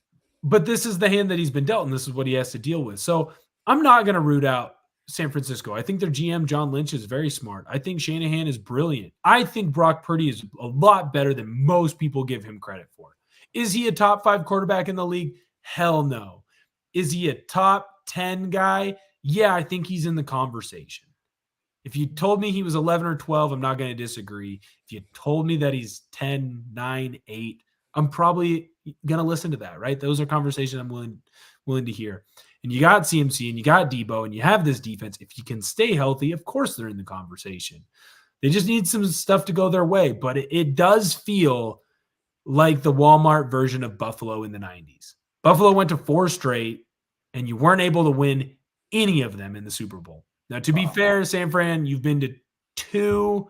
but this is the hand that he's been dealt, and this is what he has to deal with. So I'm not going to root out San Francisco. I think their GM, John Lynch, is very smart. I think Shanahan is brilliant. I think Brock Purdy is a lot better than most people give him credit for. Is he a top 5 quarterback in the league? Hell no. Is he a top 10 guy? Yeah, I think he's in the conversation. If you told me he was 11 or 12, I'm not going to disagree. If you told me that he's 10, 9, 8, I'm probably going to listen to that, right? Those are conversations I'm willing to hear. And you got CMC and you got Deebo and you have this defense. If you can stay healthy, of course they're in the conversation. They just need some stuff to go their way. But it does feel like the Walmart version of Buffalo in the 90s. Buffalo went to 4 straight and you weren't able to win any of them in the Super Bowl. Now, to be fair, San Fran, you've been to 2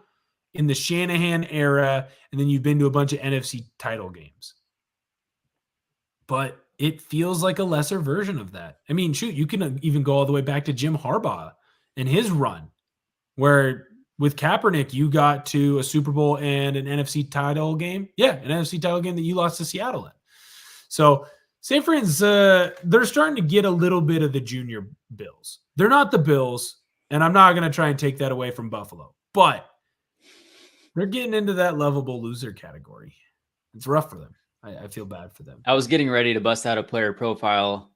in the Shanahan era, and then you've been to a bunch of NFC title games. But it feels like a lesser version of that. I mean, shoot, you can even go all the way back to Jim Harbaugh and his run, where with Kaepernick, you got to a Super Bowl and an NFC title game. Yeah, an NFC title game that you lost to Seattle in. So San Fran's, they're starting to get a little bit of the junior Bills. They're not the Bills, and I'm not going to try and take that away from Buffalo, but they're getting into that lovable loser category. It's rough for them. I feel bad for them. I was getting ready to bust out a player profile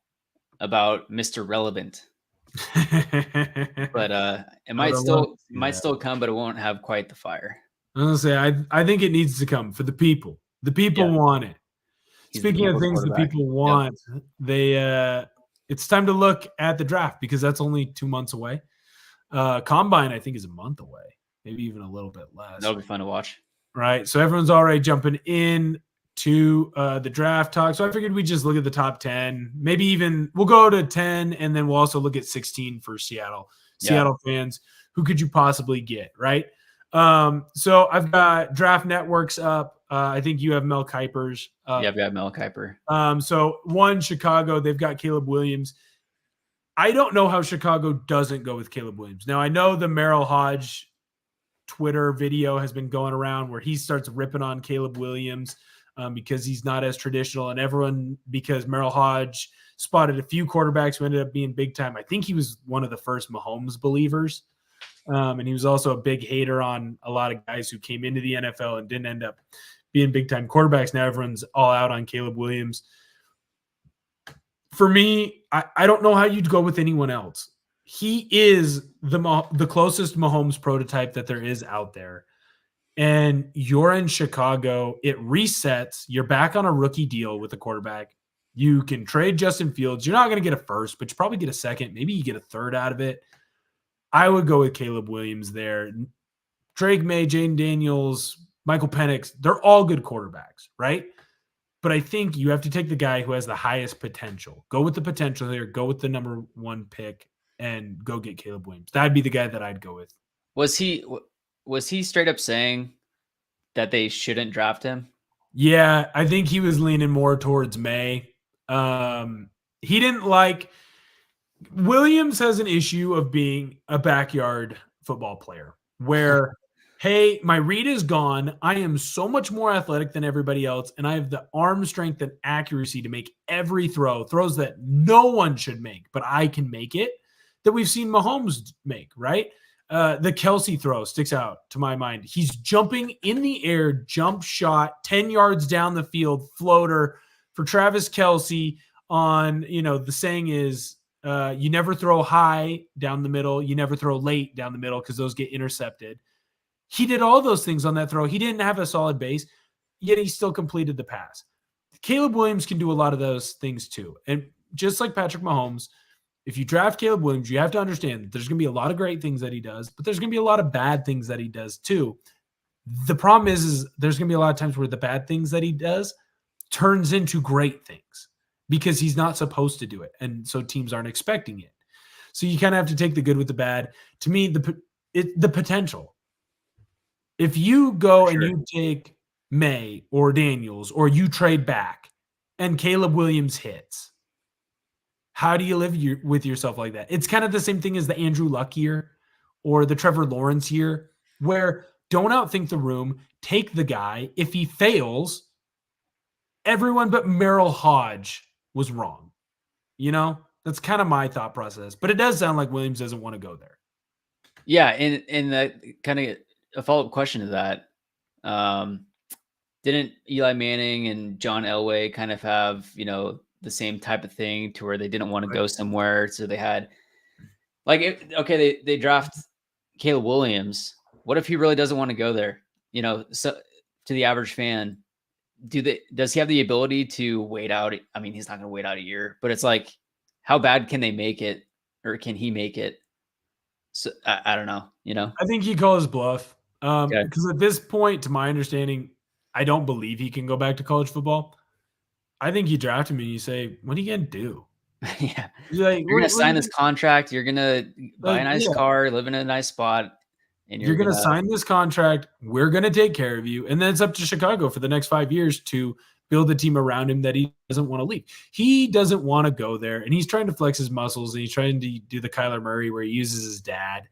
about Mr. Relevant But it I would might have loved still to see might that. still come, but it won't have quite the fire. I'm gonna say I think it needs to come for the people. The people Yeah, want it. he's the Speaking of people's things the quarterback. people Yep. want, it's time to look at the draft because that's only 2 months away. Combine, I think, is a month away, maybe even a little bit less. That'll be fun to watch. Right. So everyone's already jumping in to the draft talk. So I figured we'd just look at the top 10. Maybe even we'll go to 10 and then we'll also look at 16 for Seattle. Yeah. Seattle fans, who could you possibly get, right? So I've got Draft Networks up. I think you have Mel Kiper's up. Yeah, I've got Mel Kiper. So Chicago, they've got Caleb Williams. I don't know how Chicago doesn't go with Caleb Williams. Now I know the Merrill Hodge Twitter video has been going around where he starts ripping on Caleb Williams because he's not as traditional, and everyone, because Merrill Hodge spotted a few quarterbacks who ended up being big time. I think he was one of the first Mahomes believers. And he was also a big hater on a lot of guys who came into the NFL and didn't end up being big time quarterbacks. Now everyone's all out on Caleb Williams. For me, I don't know how you'd go with anyone else. He is the closest Mahomes prototype that there is out there. And you're in Chicago. It resets. You're back on a rookie deal with the quarterback. You can trade Justin Fields. You're not going to get a first, but you probably get a second. Maybe you get a third out of it. I would go with Caleb Williams there. Drake May, Jaden Daniels, Michael Penix, they're all good quarterbacks, right? But I think you have to take the guy who has the highest potential. Go with the potential here. Go with the number 1 pick and go get Caleb Williams. That'd be the guy that I'd go with. Was he straight up saying that they shouldn't draft him? Yeah, I think he was leaning more towards May. He didn't like – Williams has an issue of being a backyard football player where – hey, my read is gone. I am so much more athletic than everybody else, and I have the arm strength and accuracy to make every throws that no one should make, but I can make it, that we've seen Mahomes make, right? The Kelsey throw sticks out to my mind. He's jumping in the air, jump shot, 10 yards down the field, floater for Travis Kelsey on, the saying is, you never throw high down the middle. You never throw late down the middle because those get intercepted. He did all those things on that throw. He didn't have a solid base, yet he still completed the pass. Caleb Williams can do a lot of those things too. And just like Patrick Mahomes, if you draft Caleb Williams, you have to understand that there's going to be a lot of great things that he does, but there's going to be a lot of bad things that he does too. The problem is there's going to be a lot of times where the bad things that he does turns into great things because he's not supposed to do it. And so teams aren't expecting it. So you kind of have to take the good with the bad. To me, the potential. If you go and you take May or Daniels or you trade back and Caleb Williams hits, how do you live with yourself like that? It's kind of the same thing as the Andrew Luck year or the Trevor Lawrence year, where don't outthink the room, take the guy. If he fails, everyone but Merrill Hodge was wrong. That's kind of my thought process. But it does sound like Williams doesn't want to go there. Yeah, and that kind of a follow-up question to that. Didn't Eli Manning and John Elway kind of have, the same type of thing to where they didn't want to go somewhere? So they had they draft Caleb Williams. What if he really doesn't want to go there? So to the average fan, does he have the ability to wait out? I mean, he's not going to wait out a year, but it's like, how bad can they make it, or can he make it? So I don't know, I think he calls bluff. Because at this point, to my understanding, I don't believe he can go back to college football. I think you draft him and you say, what are you going to do? Yeah. You're going to sign this contract. You're going to buy a nice car, live in a nice spot. And you're going to sign this contract. We're going to take care of you. And then it's up to Chicago for the next 5 years to build a team around him that he doesn't want to leave. He doesn't want to go there. And he's trying to flex his muscles. And he's trying to do the Kyler Murray where he uses his dad.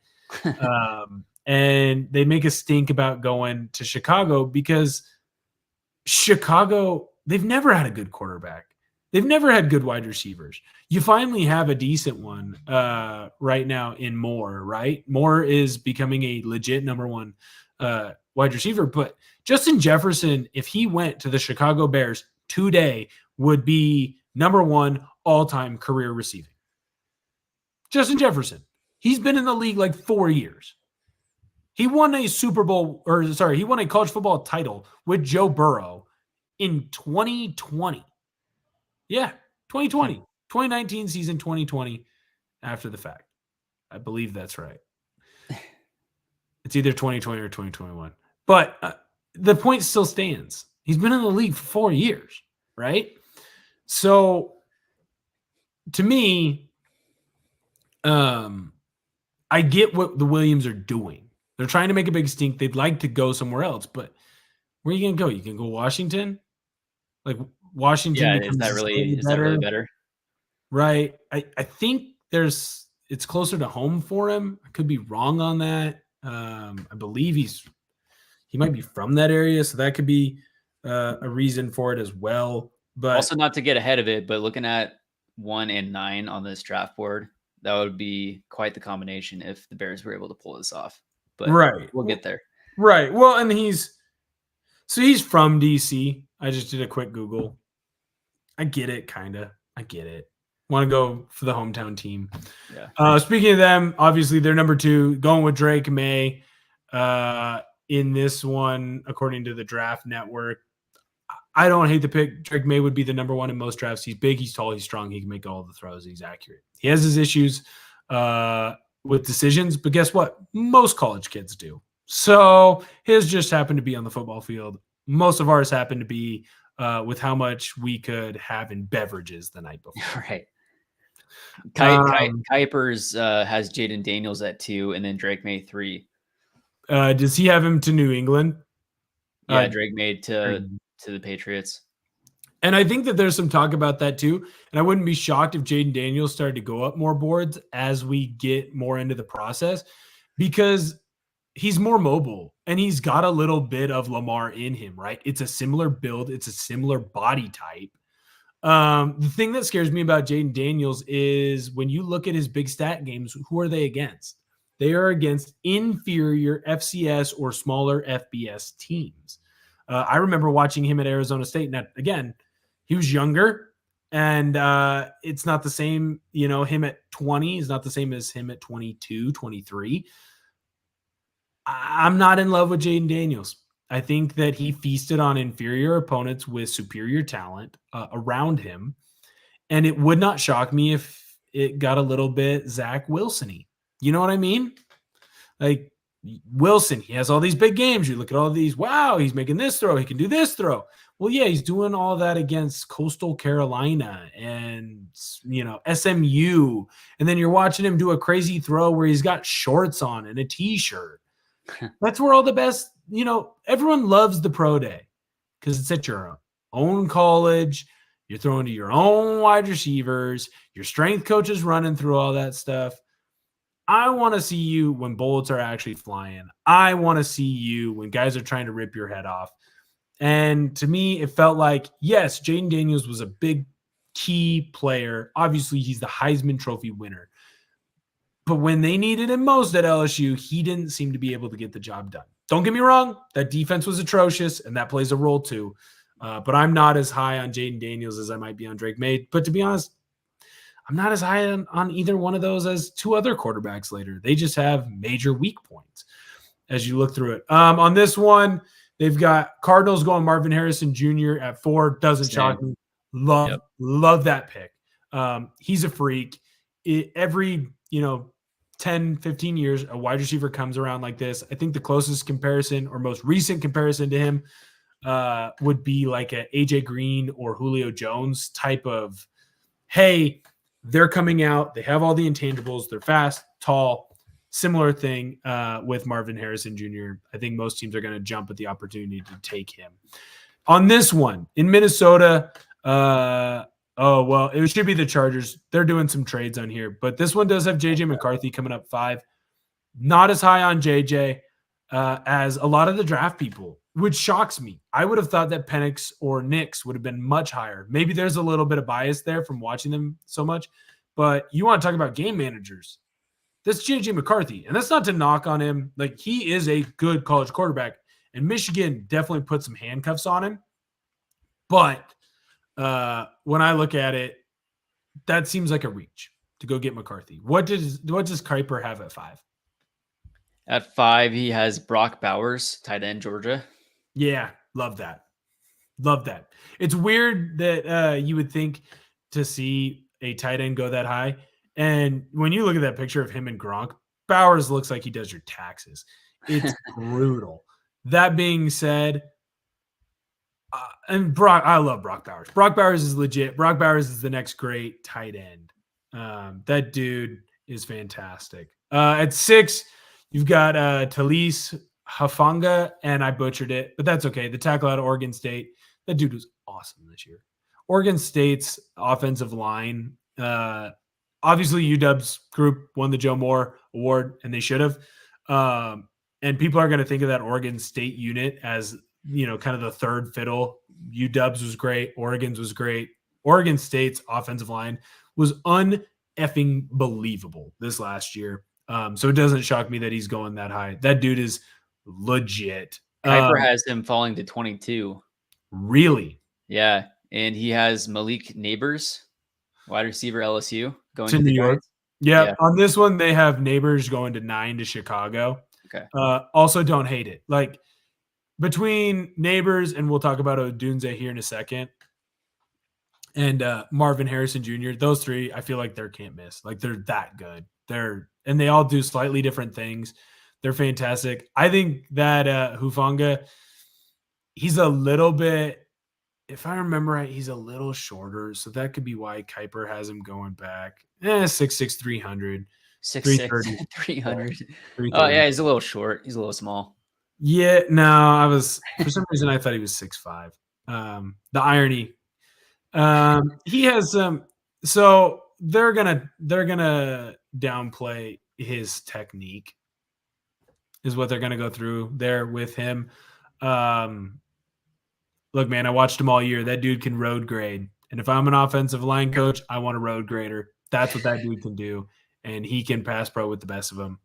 And they make a stink about going to Chicago because Chicago, they've never had a good quarterback. They've never had good wide receivers. You finally have a decent one right now in Moore, right? Moore is becoming a legit number 1 wide receiver. But Justin Jefferson, if he went to the Chicago Bears today, would be number 1 all-time career receiving. Justin Jefferson. He's been in the league like 4 years. He won a he won a college football title with Joe Burrow in 2020. Yeah, 2020. 2019 season, 2020 after the fact. I believe that's right. It's either 2020 or 2021. But the point still stands. He's been in the league for 4 years, right? So to me, I get what the Williams are doing. They're trying to make a big stink. They'd like to go somewhere else, but where are you going to go? You can go Washington? Like Washington Yeah, becomes is that really better? Right. I think it's closer to home for him. I could be wrong on that. I believe he might be from that area, so that could be a reason for it as well. But also, not to get ahead of it, but looking at 1 and 9 on this draft board, that would be quite the combination if the Bears were able to pull this off. But we'll get there. Right. Well, and he's from DC. I just did a quick Google. I get it, kind of. I get it. Want to go for the hometown team. Yeah. Speaking of them, obviously they're number 2, going with Drake May in this one, according to the Draft Network. I don't hate the pick. Drake May would be the number 1 in most drafts. He's big, he's tall, he's strong. He can make all the throws. He's accurate. He has his issues with decisions, but guess what? Most college kids do. So his just happened to be on the football field. Most of ours happen to be with how much we could have in beverages the night before. Right. Kuipers has Jaden Daniels at 2, and then Drake May 3. Does he have him to New England? Yeah, Drake May to the Patriots. And I think that there's some talk about that too. And I wouldn't be shocked if Jaden Daniels started to go up more boards as we get more into the process, because he's more mobile and he's got a little bit of Lamar in him, right? It's a similar build. It's a similar body type. The thing that scares me about Jaden Daniels is when you look at his big stat games, who are they against? They are against inferior FCS or smaller FBS teams. I remember watching him at Arizona State. Now, again, he was younger, and it's not the same, him at 20 is not the same as him at 22, 23. I'm not in love with Jaden Daniels. I think that he feasted on inferior opponents with superior talent around him. And it would not shock me if it got a little bit Zach Wilson-y. You know what I mean? Like Wilson, he has all these big games. You look at all these, wow, he's making this throw. He can do this throw. Well, yeah, he's doing all that against Coastal Carolina and, SMU. And then you're watching him do a crazy throw where he's got shorts on and a T-shirt. That's where all the best, everyone loves the pro day because it's at your own college. You're throwing to your own wide receivers. Your strength coach is running through all that stuff. I want to see you when bullets are actually flying. I want to see you when guys are trying to rip your head off. And to me, it felt like, yes, Jaden Daniels was a big key player. Obviously, he's the Heisman Trophy winner. But when they needed him most at LSU, he didn't seem to be able to get the job done. Don't get me wrong. That defense was atrocious, and that plays a role too. But I'm not as high on Jaden Daniels as I might be on Drake May. But to be honest, I'm not as high on either one of those as 2 other quarterbacks later. They just have major weak points as you look through it. On this one, they've got Cardinals going Marvin Harrison Jr. at 4. Doesn't shock me. Love that pick. He's a freak. Every 10, 15 years, a wide receiver comes around like this. I think the closest comparison or most recent comparison to him would be like a AJ Green or Julio Jones type of, hey, they're coming out. They have all the intangibles. They're fast, tall, similar thing with Marvin Harrison Jr. I think most teams are going to jump at the opportunity to take him. On this one, in Minnesota, it should be the Chargers. They're doing some trades on here, but this one does have JJ McCarthy coming up 5. Not as high on JJ as a lot of the draft people, which shocks me. I would have thought that Penix or Nix would have been much higher. Maybe there's a little bit of bias there from watching them so much, but you want to talk about game managers. That's JJ McCarthy, and that's not to knock on him. Like, he is a good college quarterback, and Michigan definitely put some handcuffs on him. But when I look at it, that seems like a reach. to go get McCarthy. What does Kuiper have at 5? At 5, he has Brock Bowers, tight end, Georgia. Yeah, love that. Love that. It's weird that you would think to see a tight end go that high. And when you look at that picture of him and Gronk, Bowers looks like he does your taxes. It's brutal. That being said, and Brock, I love Brock Bowers. Brock Bowers is legit. Brock Bowers is the next great tight end. That dude is fantastic. At 6, you've got Talise Hafanga, and I butchered it, but that's okay. The tackle out of Oregon State. That dude was awesome this year. Oregon State's offensive line, obviously UW's group won the Joe Moore Award, and they should have. And people are going to think of that Oregon State unit as, kind of the third fiddle. UW's was great. Oregon's was great. Oregon State's offensive line was un-effing believable this last year. So it doesn't shock me that he's going that high. That dude is legit. Kuiper has him falling to 22. Really? Yeah. And he has Malik Neighbors, wide receiver, LSU, going to New York. Yeah. On this one, they have Neighbors going to 9 to Chicago. Okay. Also, don't hate it. Like, between Neighbors, and we'll talk about Odunze here in a second, and Marvin Harrison Jr., those three, I feel like they're can't miss. Like, they're that good. And they all do slightly different things. They're fantastic. I think that Hufanga, he's a little bit, if I remember right, he's a little shorter. So that could be why Kuiper has him going back. 6'6", 300. 6'6", 300. Oh, yeah, he's a little short. He's a little small. Yeah, no, for some reason, I thought he was 6'5". The irony. He has so they're gonna downplay his technique, is what they're gonna go through there with him. Look, man, I watched him all year. That dude can road grade. And if I'm an offensive line coach, I want a road grader. That's what that dude can do. And he can pass pro with the best of them.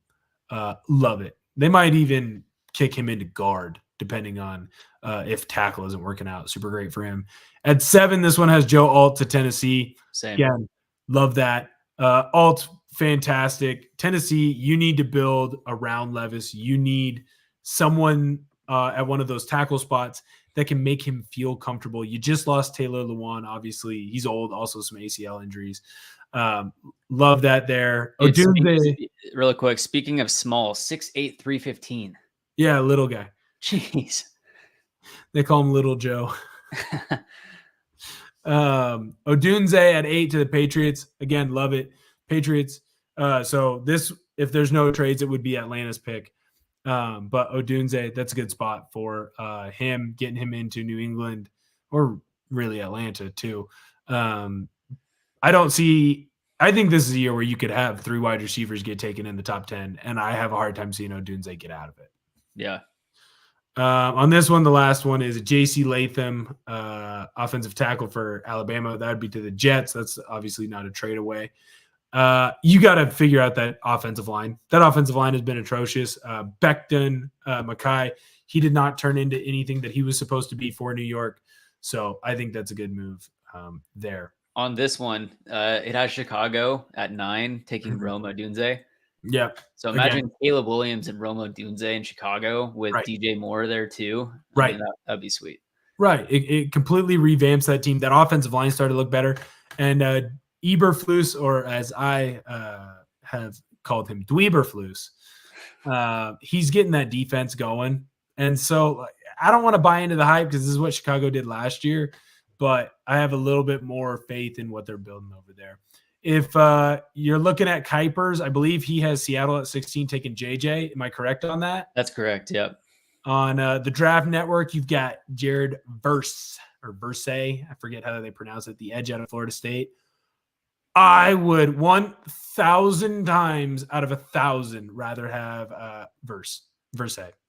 Love it. They might even kick him into guard, depending on if tackle isn't working out. Super great for him. At 7, this one has Joe Alt to Tennessee. Same. Again, love that. Alt, fantastic. Tennessee, you need to build around Levis. You need someone at one of those tackle spots that can make him feel comfortable. You just lost Taylor Lewan. Obviously, he's old. Also, some ACL injuries. Love that there. Really quick, speaking of small, 6'8", 315. Yeah, little guy. Jeez. They call him Little Joe. Odunze at 8 to the Patriots. Again, love it. Patriots. So this, if there's no trades, it would be Atlanta's pick. But Odunze, that's a good spot for him, getting him into New England, or really Atlanta too. I think this is a year where you could have 3 wide receivers get taken in the top 10, and I have a hard time seeing Odunze get out of it. Yeah. On this one, the last one is J.C. Latham, offensive tackle for Alabama. That would be to the Jets. That's obviously not a trade away. You got to figure out that offensive line. That offensive line has been atrocious. Becton, Mackay, he did not turn into anything that he was supposed to be for New York. So I think that's a good move there. On this one, it has Chicago at 9, taking Rome Odunze. Yep. So imagine Caleb Williams and Rome Odunze in Chicago with DJ Moore there too. Right. That'd be sweet. Right. It completely revamps that team. That offensive line started to look better. And Eberflus, or as I have called him, Dweeberflus, he's getting that defense going. And so I don't want to buy into the hype because this is what Chicago did last year, but I have a little bit more faith in what they're building over there. If you're looking at Kuiper's, I believe he has Seattle at 16 taking JJ. Am I correct on that? That's correct. Yep. On the Draft Network, you've got Jared Verse, I forget how they pronounce it, the edge out of Florida State. I would 1,000 times out of 1,000 rather have Verse.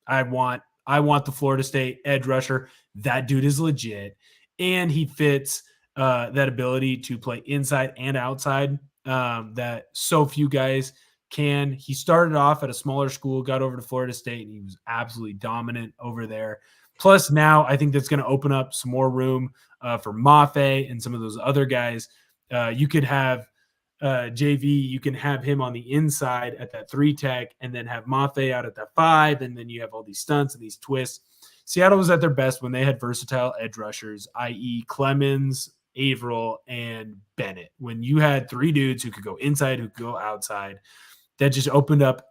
I want the Florida State edge rusher. That dude is legit, and he fits that ability to play inside and outside that so few guys can. He started off at a smaller school, got over to Florida State, and he was absolutely dominant over there. Plus, now I think that's going to open up some more room for Mafe and some of those other guys. You could have JV, you can have him on the inside at that 3 tech and then have Mafe out at that 5. And then you have all these stunts and these twists. Seattle was at their best when they had versatile edge rushers, i.e. Clemens, Averill, and Bennett. When you had 3 dudes who could go inside, who could go outside, that just opened up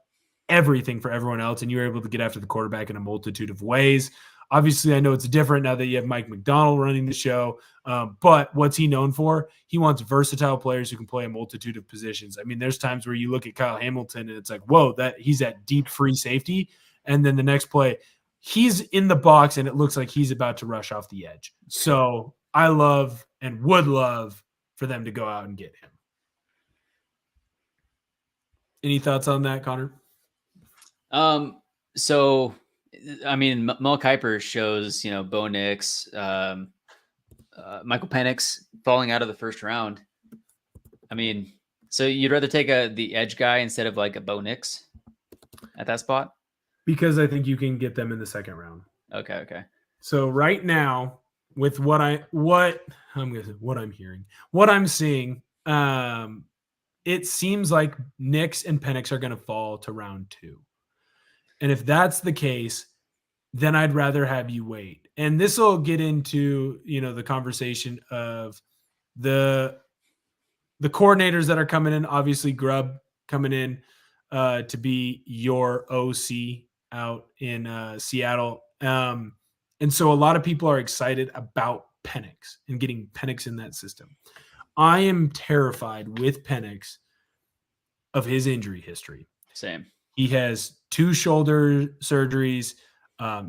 everything for everyone else, and you were able to get after the quarterback in a multitude of ways. Obviously, I know it's different now that you have Mike McDonald running the show, but what's he known for? He wants versatile players who can play a multitude of positions. I mean, there's times where you look at Kyle Hamilton and it's like, whoa, that he's at deep free safety, and then the next play, he's in the box and it looks like he's about to rush off the edge. So I love and would love for them to go out and get him. Any thoughts on that, Connor? So, I mean, Mel Kiper shows, Bo Nix, Michael Penix falling out of the first round. I mean, so you'd rather take the edge guy instead of like a Bo Nix at that spot? Because I think you can get them in the second round. Okay. So right now, with what I'm hearing, what I'm seeing, it seems like Nix and Penix are going to fall to round 2. And if that's the case, then I'd rather have you wait. And this will get into, the conversation of the coordinators that are coming in. Obviously, Grubb coming in to be your OC out in Seattle. And so a lot of people are excited about Penix and getting Penix in that system. I am terrified with Penix of his injury history. Same. He has 2 shoulder surgeries.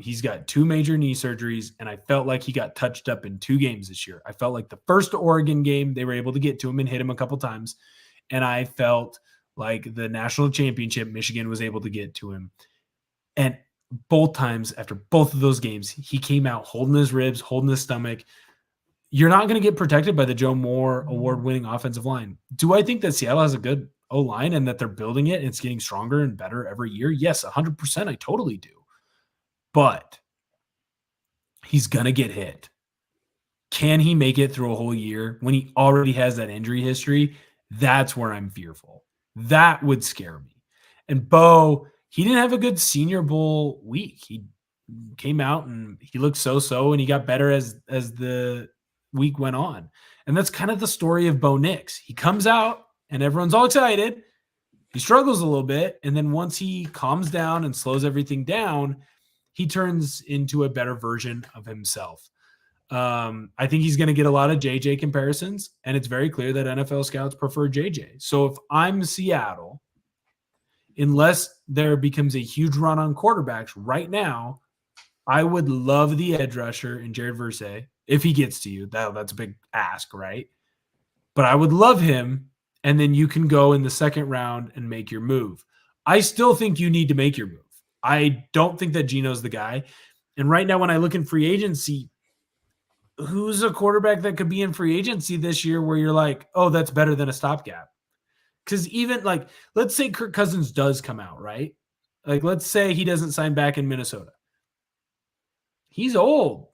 He's got 2 major knee surgeries, and I felt like he got touched up in 2 games this year. I felt like the first Oregon game, they were able to get to him and hit him a couple times. And I felt like the national championship, Michigan was able to get to him. And both times after both of those games, he came out holding his ribs, holding his stomach. You're not going to get protected by the Joe Moore award-winning offensive line. Do I think that Seattle has a good O-line and that they're building it and it's getting stronger and better every year? Yes, 100%. I totally do. But he's going to get hit. Can he make it through a whole year when he already has that injury history? That's where I'm fearful. That would scare me. And Bo, he didn't have a good Senior Bowl week. He came out and he looked so-so, and he got better as the week went on. And that's kind of the story of Bo Nix. He comes out and everyone's all excited. He struggles a little bit. And then once he calms down and slows everything down, he turns into a better version of himself. I think he's going to get a lot of JJ comparisons, and it's very clear that NFL scouts prefer JJ. So if I'm Seattle, unless there becomes a huge run on quarterbacks right now, I would love the edge rusher in Jared Versay if he gets to you. That's a big ask, right? But I would love him, and then you can go in the second round and make your move. I still think you need to make your move. I don't think that Geno's the guy. And right now, when I look in free agency, who's a quarterback that could be in free agency this year where you're like, oh, that's better than a stopgap? Because even like, let's say Kirk Cousins does come out, right? Like, let's say he doesn't sign back in Minnesota. He's old.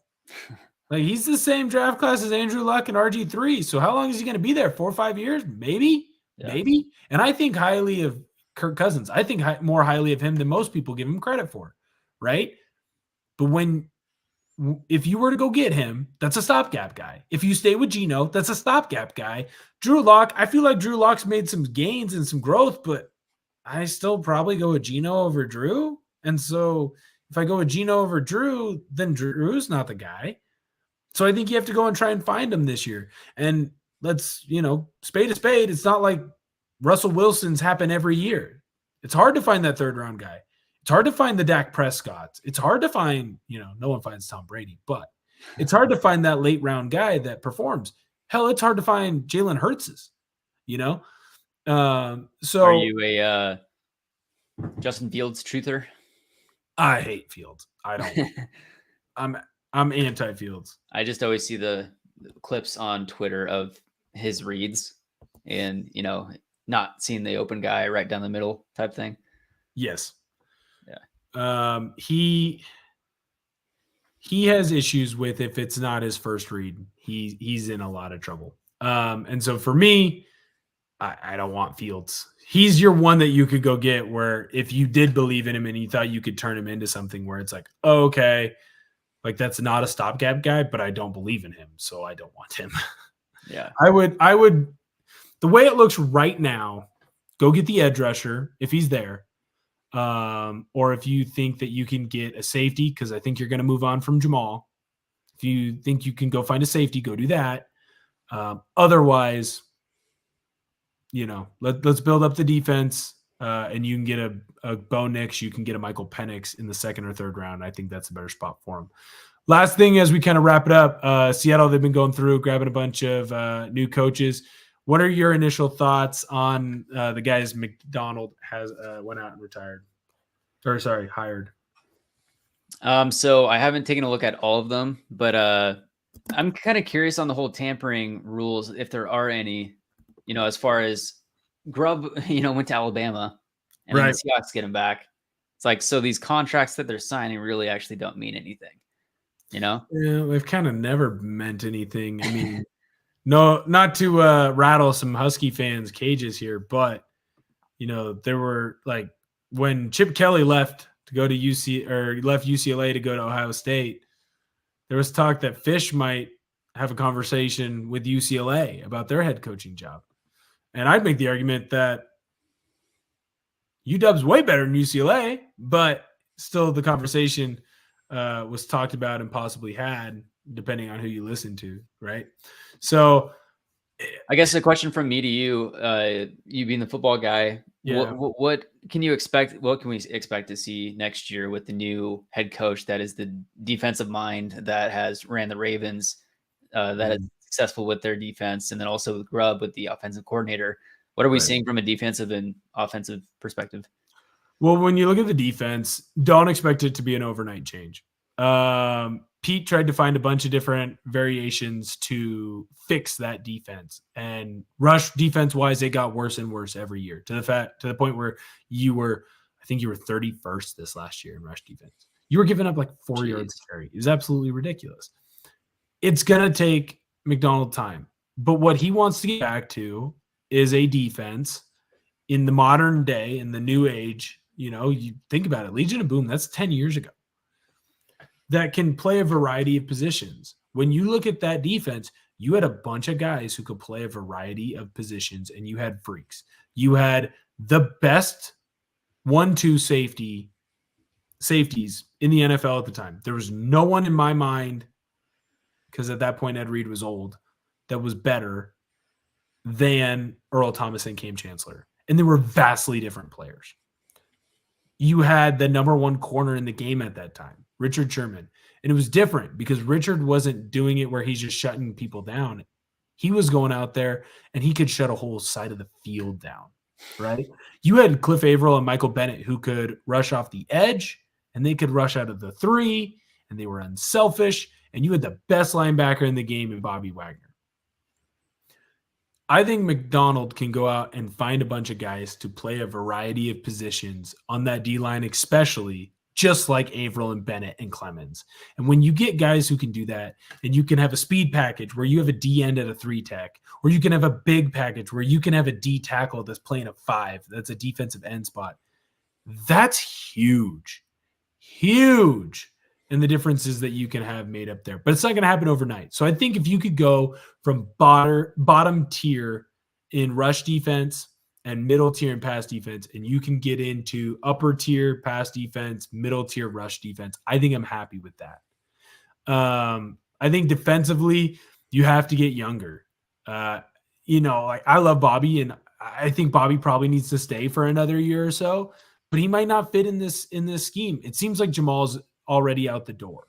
Like, he's the same draft class as Andrew Luck and RG3. So how long is he going to be there? 4 or 5 years? Maybe. And I think highly of Kirk Cousins. I think more highly of him than most people give him credit for, right? But if you were to go get him, that's a stopgap guy. If you stay with Geno, that's a stopgap guy. Drew Lock, I feel like Drew Lock's made some gains and some growth, but I still probably go with Geno over Drew. And so if I go with Geno over Drew, then Drew's not the guy. So I think you have to go and try and find him this year. And let's, spade to spade. It's not like Russell Wilson's happen every year. It's hard to find that third round guy. It's hard to find the Dak Prescotts. It's hard to find, no one finds Tom Brady, but it's hard to find that late round guy that performs. Hell, it's hard to find Jalen Hurts's, So are you a Justin Fields truther? I hate Fields. I don't. I'm anti Fields. I just always see the clips on Twitter of his reads and, not seeing the open guy right down the middle type thing. Yes. Yeah. He has issues with if it's not his first read, he's in a lot of trouble. And so for me, I don't want Fields. He's your one that you could go get where if you did believe in him and you thought you could turn him into something where it's like, oh, okay, like that's not a stopgap guy, but I don't believe in him, so I don't want him. Yeah. I would, the way it looks right now, go get the edge rusher if he's there. Or if you think that you can get a safety, because I think you're going to move on from Jamal. If you think you can go find a safety, go do that. Otherwise, let's build up the defense, and you can get a Bo Nix, you can get a Michael Penix in the second or third round. I think that's a better spot for him. Last thing as we kind of wrap it up, Seattle, they've been going through, grabbing a bunch of new coaches. What are your initial thoughts on the guys McDonald has went out and retired? Or sorry, hired. So I haven't taken a look at all of them, but I'm kind of curious on the whole tampering rules, if there are any, as far as Grubb, went to Alabama and then the Seahawks get him back. It's like, so these contracts that they're signing really actually don't mean anything, Yeah, they've kind of never meant anything. I mean, no, not to rattle some Husky fans' cages here, but there were like when Chip Kelly left to go to left UCLA to go to Ohio State, there was talk that Fish might have a conversation with UCLA about their head coaching job. And I'd make the argument that UW's way better than UCLA, but still the conversation was talked about and possibly had, depending on who you listen to, right? So I guess a question from me to you, you being the football guy, what can you expect? What can we expect to see next year with the new head coach that is the defensive mind that has ran the Ravens, that is successful with their defense, and then also with Grubb with the offensive coordinator? What are we seeing from a defensive and offensive perspective? Well, when you look at the defense, don't expect it to be an overnight change. Pete tried to find a bunch of different variations to fix that defense, and rush defense wise, it got worse and worse every year to the point where I think you were 31st this last year in rush defense. You were giving up like 4 yards a carry. It was absolutely ridiculous. It's going to take McDonald time, but what he wants to get back to is a defense in the modern day, in the new age. You think about it, Legion of Boom, that's 10 years ago, that can play a variety of positions. When you look at that defense, you had a bunch of guys who could play a variety of positions, and you had freaks. You had the best 1-2 safeties in the NFL at the time. There was no one in my mind, because at that point Ed Reed was old, that was better than Earl Thomas and Cam Chancellor. And they were vastly different players. You had the number one corner in the game at that time, Richard Sherman. And it was different because Richard wasn't doing it where he's just shutting people down. He was going out there and he could shut a whole side of the field down, right? You had Cliff Averill and Michael Bennett who could rush off the edge, and they could rush out of the 3, and they were unselfish. And you had the best linebacker in the game in Bobby Wagner. I think McDonald can go out and find a bunch of guys to play a variety of positions on that D-line, especially just like Averill and Bennett and Clemens. And when you get guys who can do that, and you can have a speed package where you have a D end at a 3 tech, or you can have a big package where you can have a D tackle that's playing a 5, that's a defensive end spot. That's huge, huge. And the differences that you can have made up there. But it's not going to happen overnight. So I think if you could go from bottom tier in rush defense and middle tier in pass defense, and you can get into upper tier pass defense, middle tier rush defense, I think I'm happy with that. I think defensively, you have to get younger. I love Bobby, and I think Bobby probably needs to stay for another year or so, but he might not fit in this scheme. It seems like Jamal's already out the door.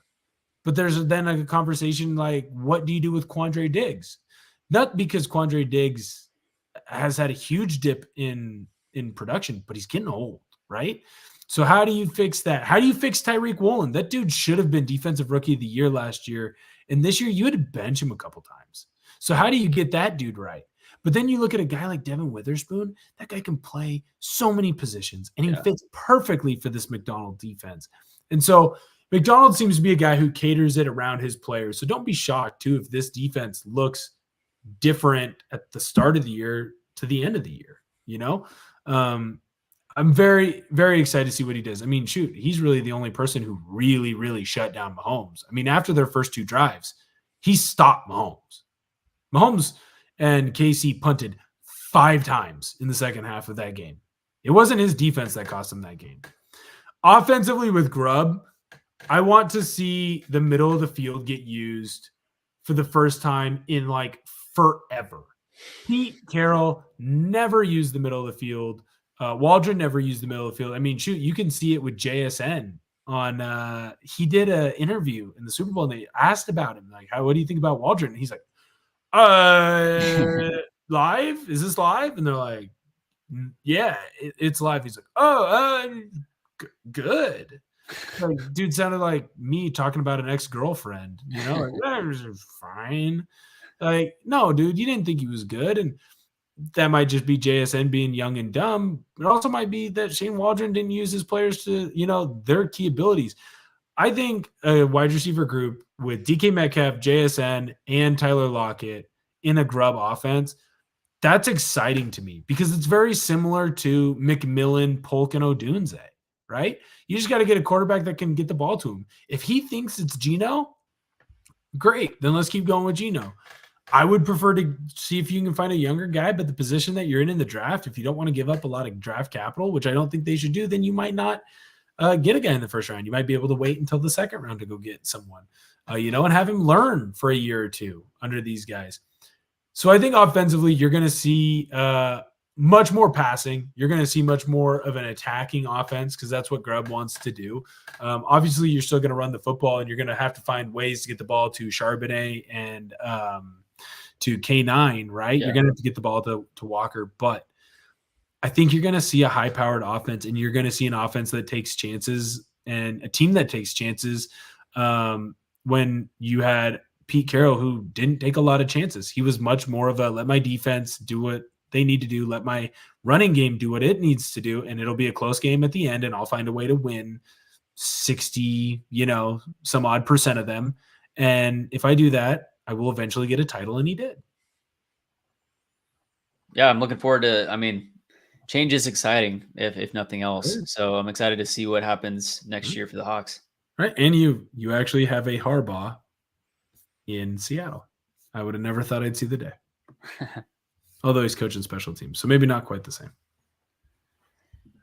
But there's then a conversation like, what do you do with Quandre Diggs? Not because Quandre Diggs has had a huge dip in production, but he's getting old, right? So how do you fix that? How do you fix Tyreek Woolen? That dude should have been Defensive Rookie of the Year last year. And this year you had to bench him a couple times. So how do you get that dude right? But then you look at a guy like Devin Witherspoon. That guy can play so many positions, and he fits perfectly for this McDonald defense. And so McDonald seems to be a guy who caters it around his players. So don't be shocked, too, if this defense looks different at the start of the year to the end of the year. You know, I'm very, very excited to see what he does. I mean, shoot, he's really the only person who really, really shut down Mahomes. I mean, after their first 2 drives, he stopped Mahomes. Mahomes and KC punted 5 times in the second half of that game. It wasn't his defense that cost him that game. Offensively with Grubb, I want to see the middle of the field get used for the first time in like forever. Pete Carroll never used the middle of the field. Waldron never used the middle of the field. I mean, shoot, you can see it with JSN on he did an interview in the Super Bowl and they asked about him, like, what do you think about Waldron? And he's like, live? Is this live? And they're like, yeah, it's live. He's like, good. Like, dude sounded like me talking about an ex-girlfriend, you know, like, fine. Like, no, dude, you didn't think he was good. And that might just be JSN being young and dumb. It also might be that Shane Waldron didn't use his players to, you know, their key abilities. I think a wide receiver group with DK Metcalf, JSN, and Tyler Lockett in a Grubb offense, that's exciting to me because it's very similar to McMillan, Polk, and Odunze, right? You just got to get a quarterback that can get the ball to him. If he thinks it's Geno, great. Then let's keep going with Geno. I would prefer to see if you can find a younger guy, but the position that you're in the draft, if you don't want to give up a lot of draft capital, which I don't think they should do, then you might not get a guy in the first round. You might be able to wait until the second round to go get someone, you know, and have him learn for a year or two under these guys. So I think offensively, you're going to see much more passing. You're going to see much more of an attacking offense because that's what Grubb wants to do. Obviously, you're still going to run the football, and you're going to have to find ways to get the ball to Charbonnet and to K9, right? Yeah. You're going to have to get the ball to Walker. But I think you're going to see a high-powered offense, and you're going to see an offense that takes chances and a team that takes chances when you had Pete Carroll, who didn't take a lot of chances. He was much more of a let my defense do what they need to do, let my running game do what it needs to do, and it'll be a close game at the end, and I'll find a way to win 60, you know, some odd percent of them. And if I do that, I will eventually get a title, and he did. Yeah, I'm looking forward to, I mean, change is exciting, if nothing else. Right. So I'm excited to see what happens next year for the Hawks. Right, and you actually have a Harbaugh in Seattle. I would have never thought I'd see the day. Although he's coaching special teams, so maybe not quite the same.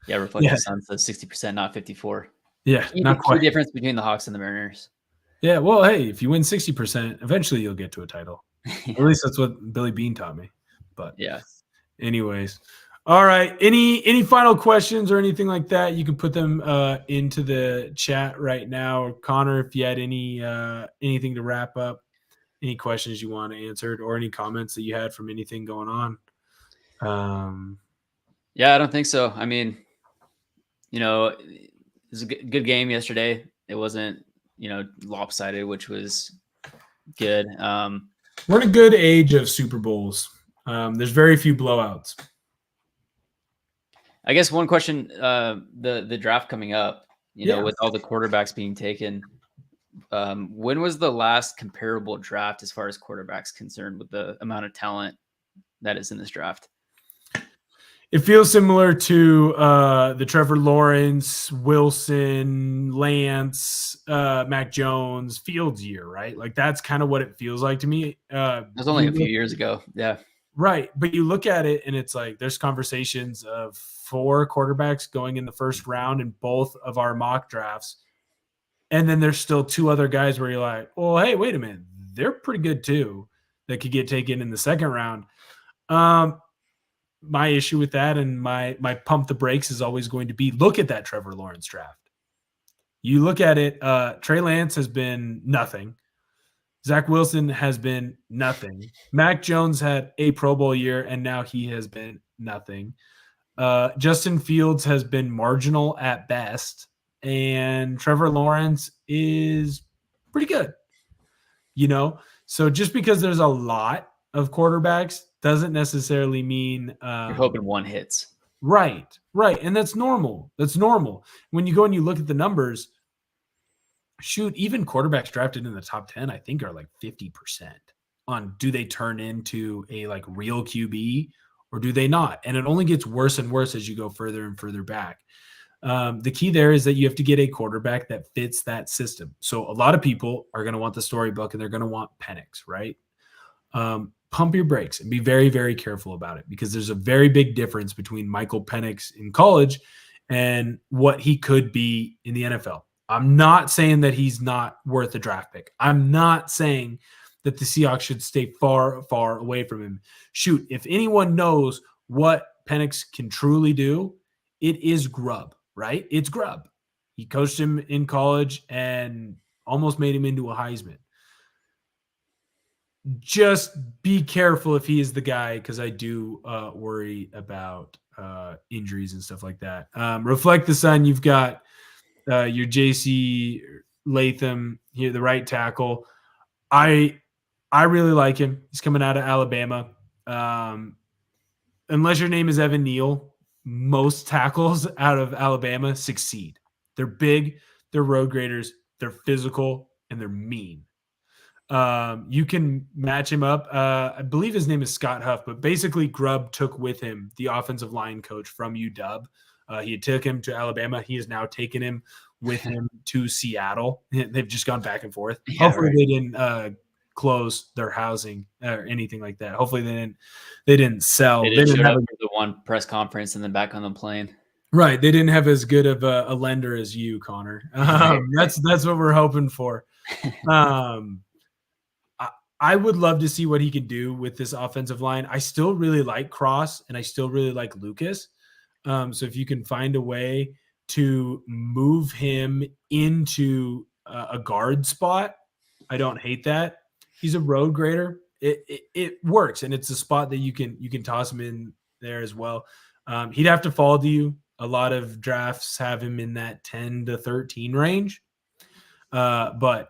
Yeah, reflecting on the 60%, not 54. Yeah, not quite. The difference between the Hawks and the Mariners. Yeah, well, hey, if you win 60%, eventually you'll get to a title. Yeah. At least that's what Billy Bean taught me. But yeah. Anyways, all right. Any final questions or anything like that? You can put them into the chat right now. Or Connor, if you had anything to wrap up, any questions you want answered, or any comments that you had from anything going on. Yeah, I don't think so. I mean, you know, it was a good game yesterday. It wasn't, you know, lopsided, which was good. We're in a good age of Super Bowls. There's very few blowouts. I guess one question, the draft coming up, you know, with all the quarterbacks being taken, when was the last comparable draft as far as quarterbacks concerned with the amount of talent that is in this draft? It feels similar to the Trevor Lawrence, Wilson, Lance, Mac Jones, Fields year, right? Like that's kind of what it feels like to me. It was only a few years ago. Yeah. Right. But you look at it and it's like there's conversations of 4 quarterbacks going in the first round in both of our mock drafts. And then there's still 2 other guys where you're like, well, hey, wait a minute. They're pretty good too that could get taken in the second round. My issue with that and my pump the brakes is always going to be look at that Trevor Lawrence draft. You look at it, Trey Lance has been nothing. Zach Wilson has been nothing. Mac Jones had a Pro Bowl year, and now he has been nothing. Justin Fields has been marginal at best, and Trevor Lawrence is pretty good. You know, so just because there's a lot of quarterbacks doesn't necessarily mean you're hoping one hits. Right. And that's normal. That's normal. When you go and you look at the numbers, shoot, even quarterbacks drafted in the top 10, I think are like 50% on do they turn into a like real QB or do they not? And it only gets worse and worse as you go further and further back. The key there is that you have to get a quarterback that fits that system. So a lot of people are going to want the storybook and they're going to want Penix, right? Pump your brakes and be very, very careful about it, because there's a very big difference between Michael Penix in college and what he could be in the NFL. I'm not saying that he's not worth a draft pick. I'm not saying that the Seahawks should stay far, far away from him. Shoot, if anyone knows what Penix can truly do, it is Grubb, right? It's Grubb. He coached him in college and almost made him into a Heisman. Just be careful if he is the guy, because I do worry about injuries and stuff like that. Reflect the Sun, you've got your JC Latham here, the right tackle. I really like him. He's coming out of Alabama. Unless your name is Evan Neal, most tackles out of Alabama succeed. They're big, they're road graders, they're physical, and they're mean. You can match him up. I believe his name is Scott Huff, but basically Grubb took with him the offensive line coach from UW. He took him to Alabama. He has now taken him with him to Seattle. They've just gone back and forth. Yeah, hopefully they didn't close their housing or anything like that. Hopefully they didn't sell. They didn't have the one press conference and then back on the plane. Right. They didn't have as good of a lender as you, Connor. That's what we're hoping for. I would love to see what he can do with this offensive line. I still really like Cross and I still really like Lucas. So if you can find a way to move him into a guard spot, I don't hate that. He's a road grader. It works, and it's a spot that you can toss him in there as well. He'd have to fall to you. A lot of drafts have him in that 10 to 13 range. But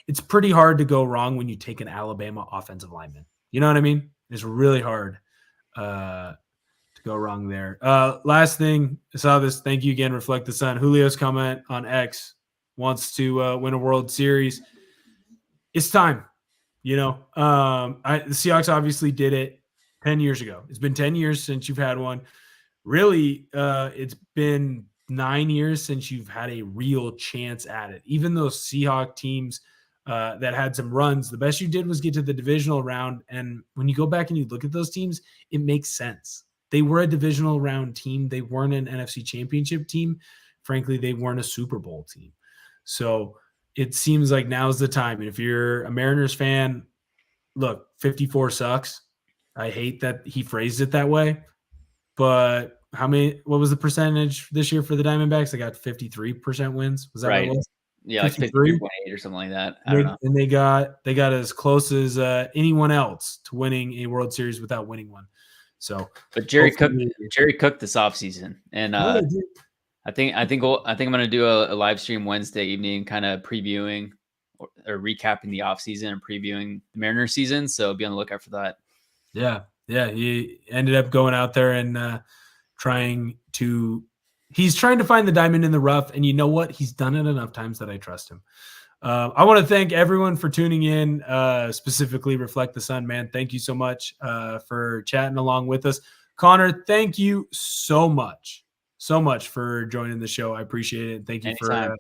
it's pretty hard to go wrong when you take an Alabama offensive lineman. You know what I mean? It's really hard to go wrong there. Last thing, I saw this. Thank you again, Reflect the Sun. Julio's comment on X wants to win a World Series. It's time. You know, the Seahawks obviously did it 10 years ago. It's been 10 years since you've had one. Really, it's been 9 years since you've had a real chance at it. Even those Seahawks teams that had some runs, the best you did was get to the divisional round. And when you go back and you look at those teams, it makes sense. They were a divisional round team. They weren't an NFC championship team. Frankly, they weren't a Super Bowl team. So it seems like now's the time. And if you're a Mariners fan, look, 54 sucks. I hate that he phrased it that way. But what was the percentage this year for the Diamondbacks? They got 53% wins. Was that right? What it was? Yeah, 53? Like 53.8 or something like that. I don't know. And they got as close as anyone else to winning a World Series without winning one. So, but Jerry cooked this offseason, and I think I'm going to do a live stream Wednesday evening, kind of previewing or recapping the offseason and previewing the Mariners season. So be on the lookout for that. Yeah, he ended up going out there and trying to find the diamond in the rough, and you know what? He's done it enough times that I trust him. I want to thank everyone for tuning in, specifically Reflect the Sun, man. Thank you so much for chatting along with us. Connor, thank you so much for joining the show. I appreciate it. Thank you Anytime. For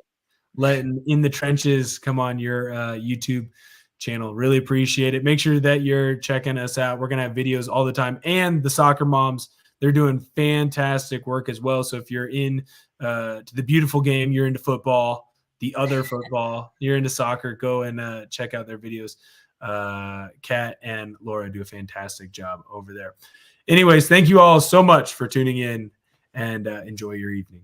letting In the Trenches come on your YouTube channel. Really appreciate it. Make sure that you're checking us out. We're going to have videos all the time. And the soccer moms, they're doing fantastic work as well. So if you're in to the beautiful game, you're into football, the other football, you're into soccer, go and check out their videos. Kat and Laura do a fantastic job over there. Anyways, thank you all so much for tuning in, and enjoy your evening.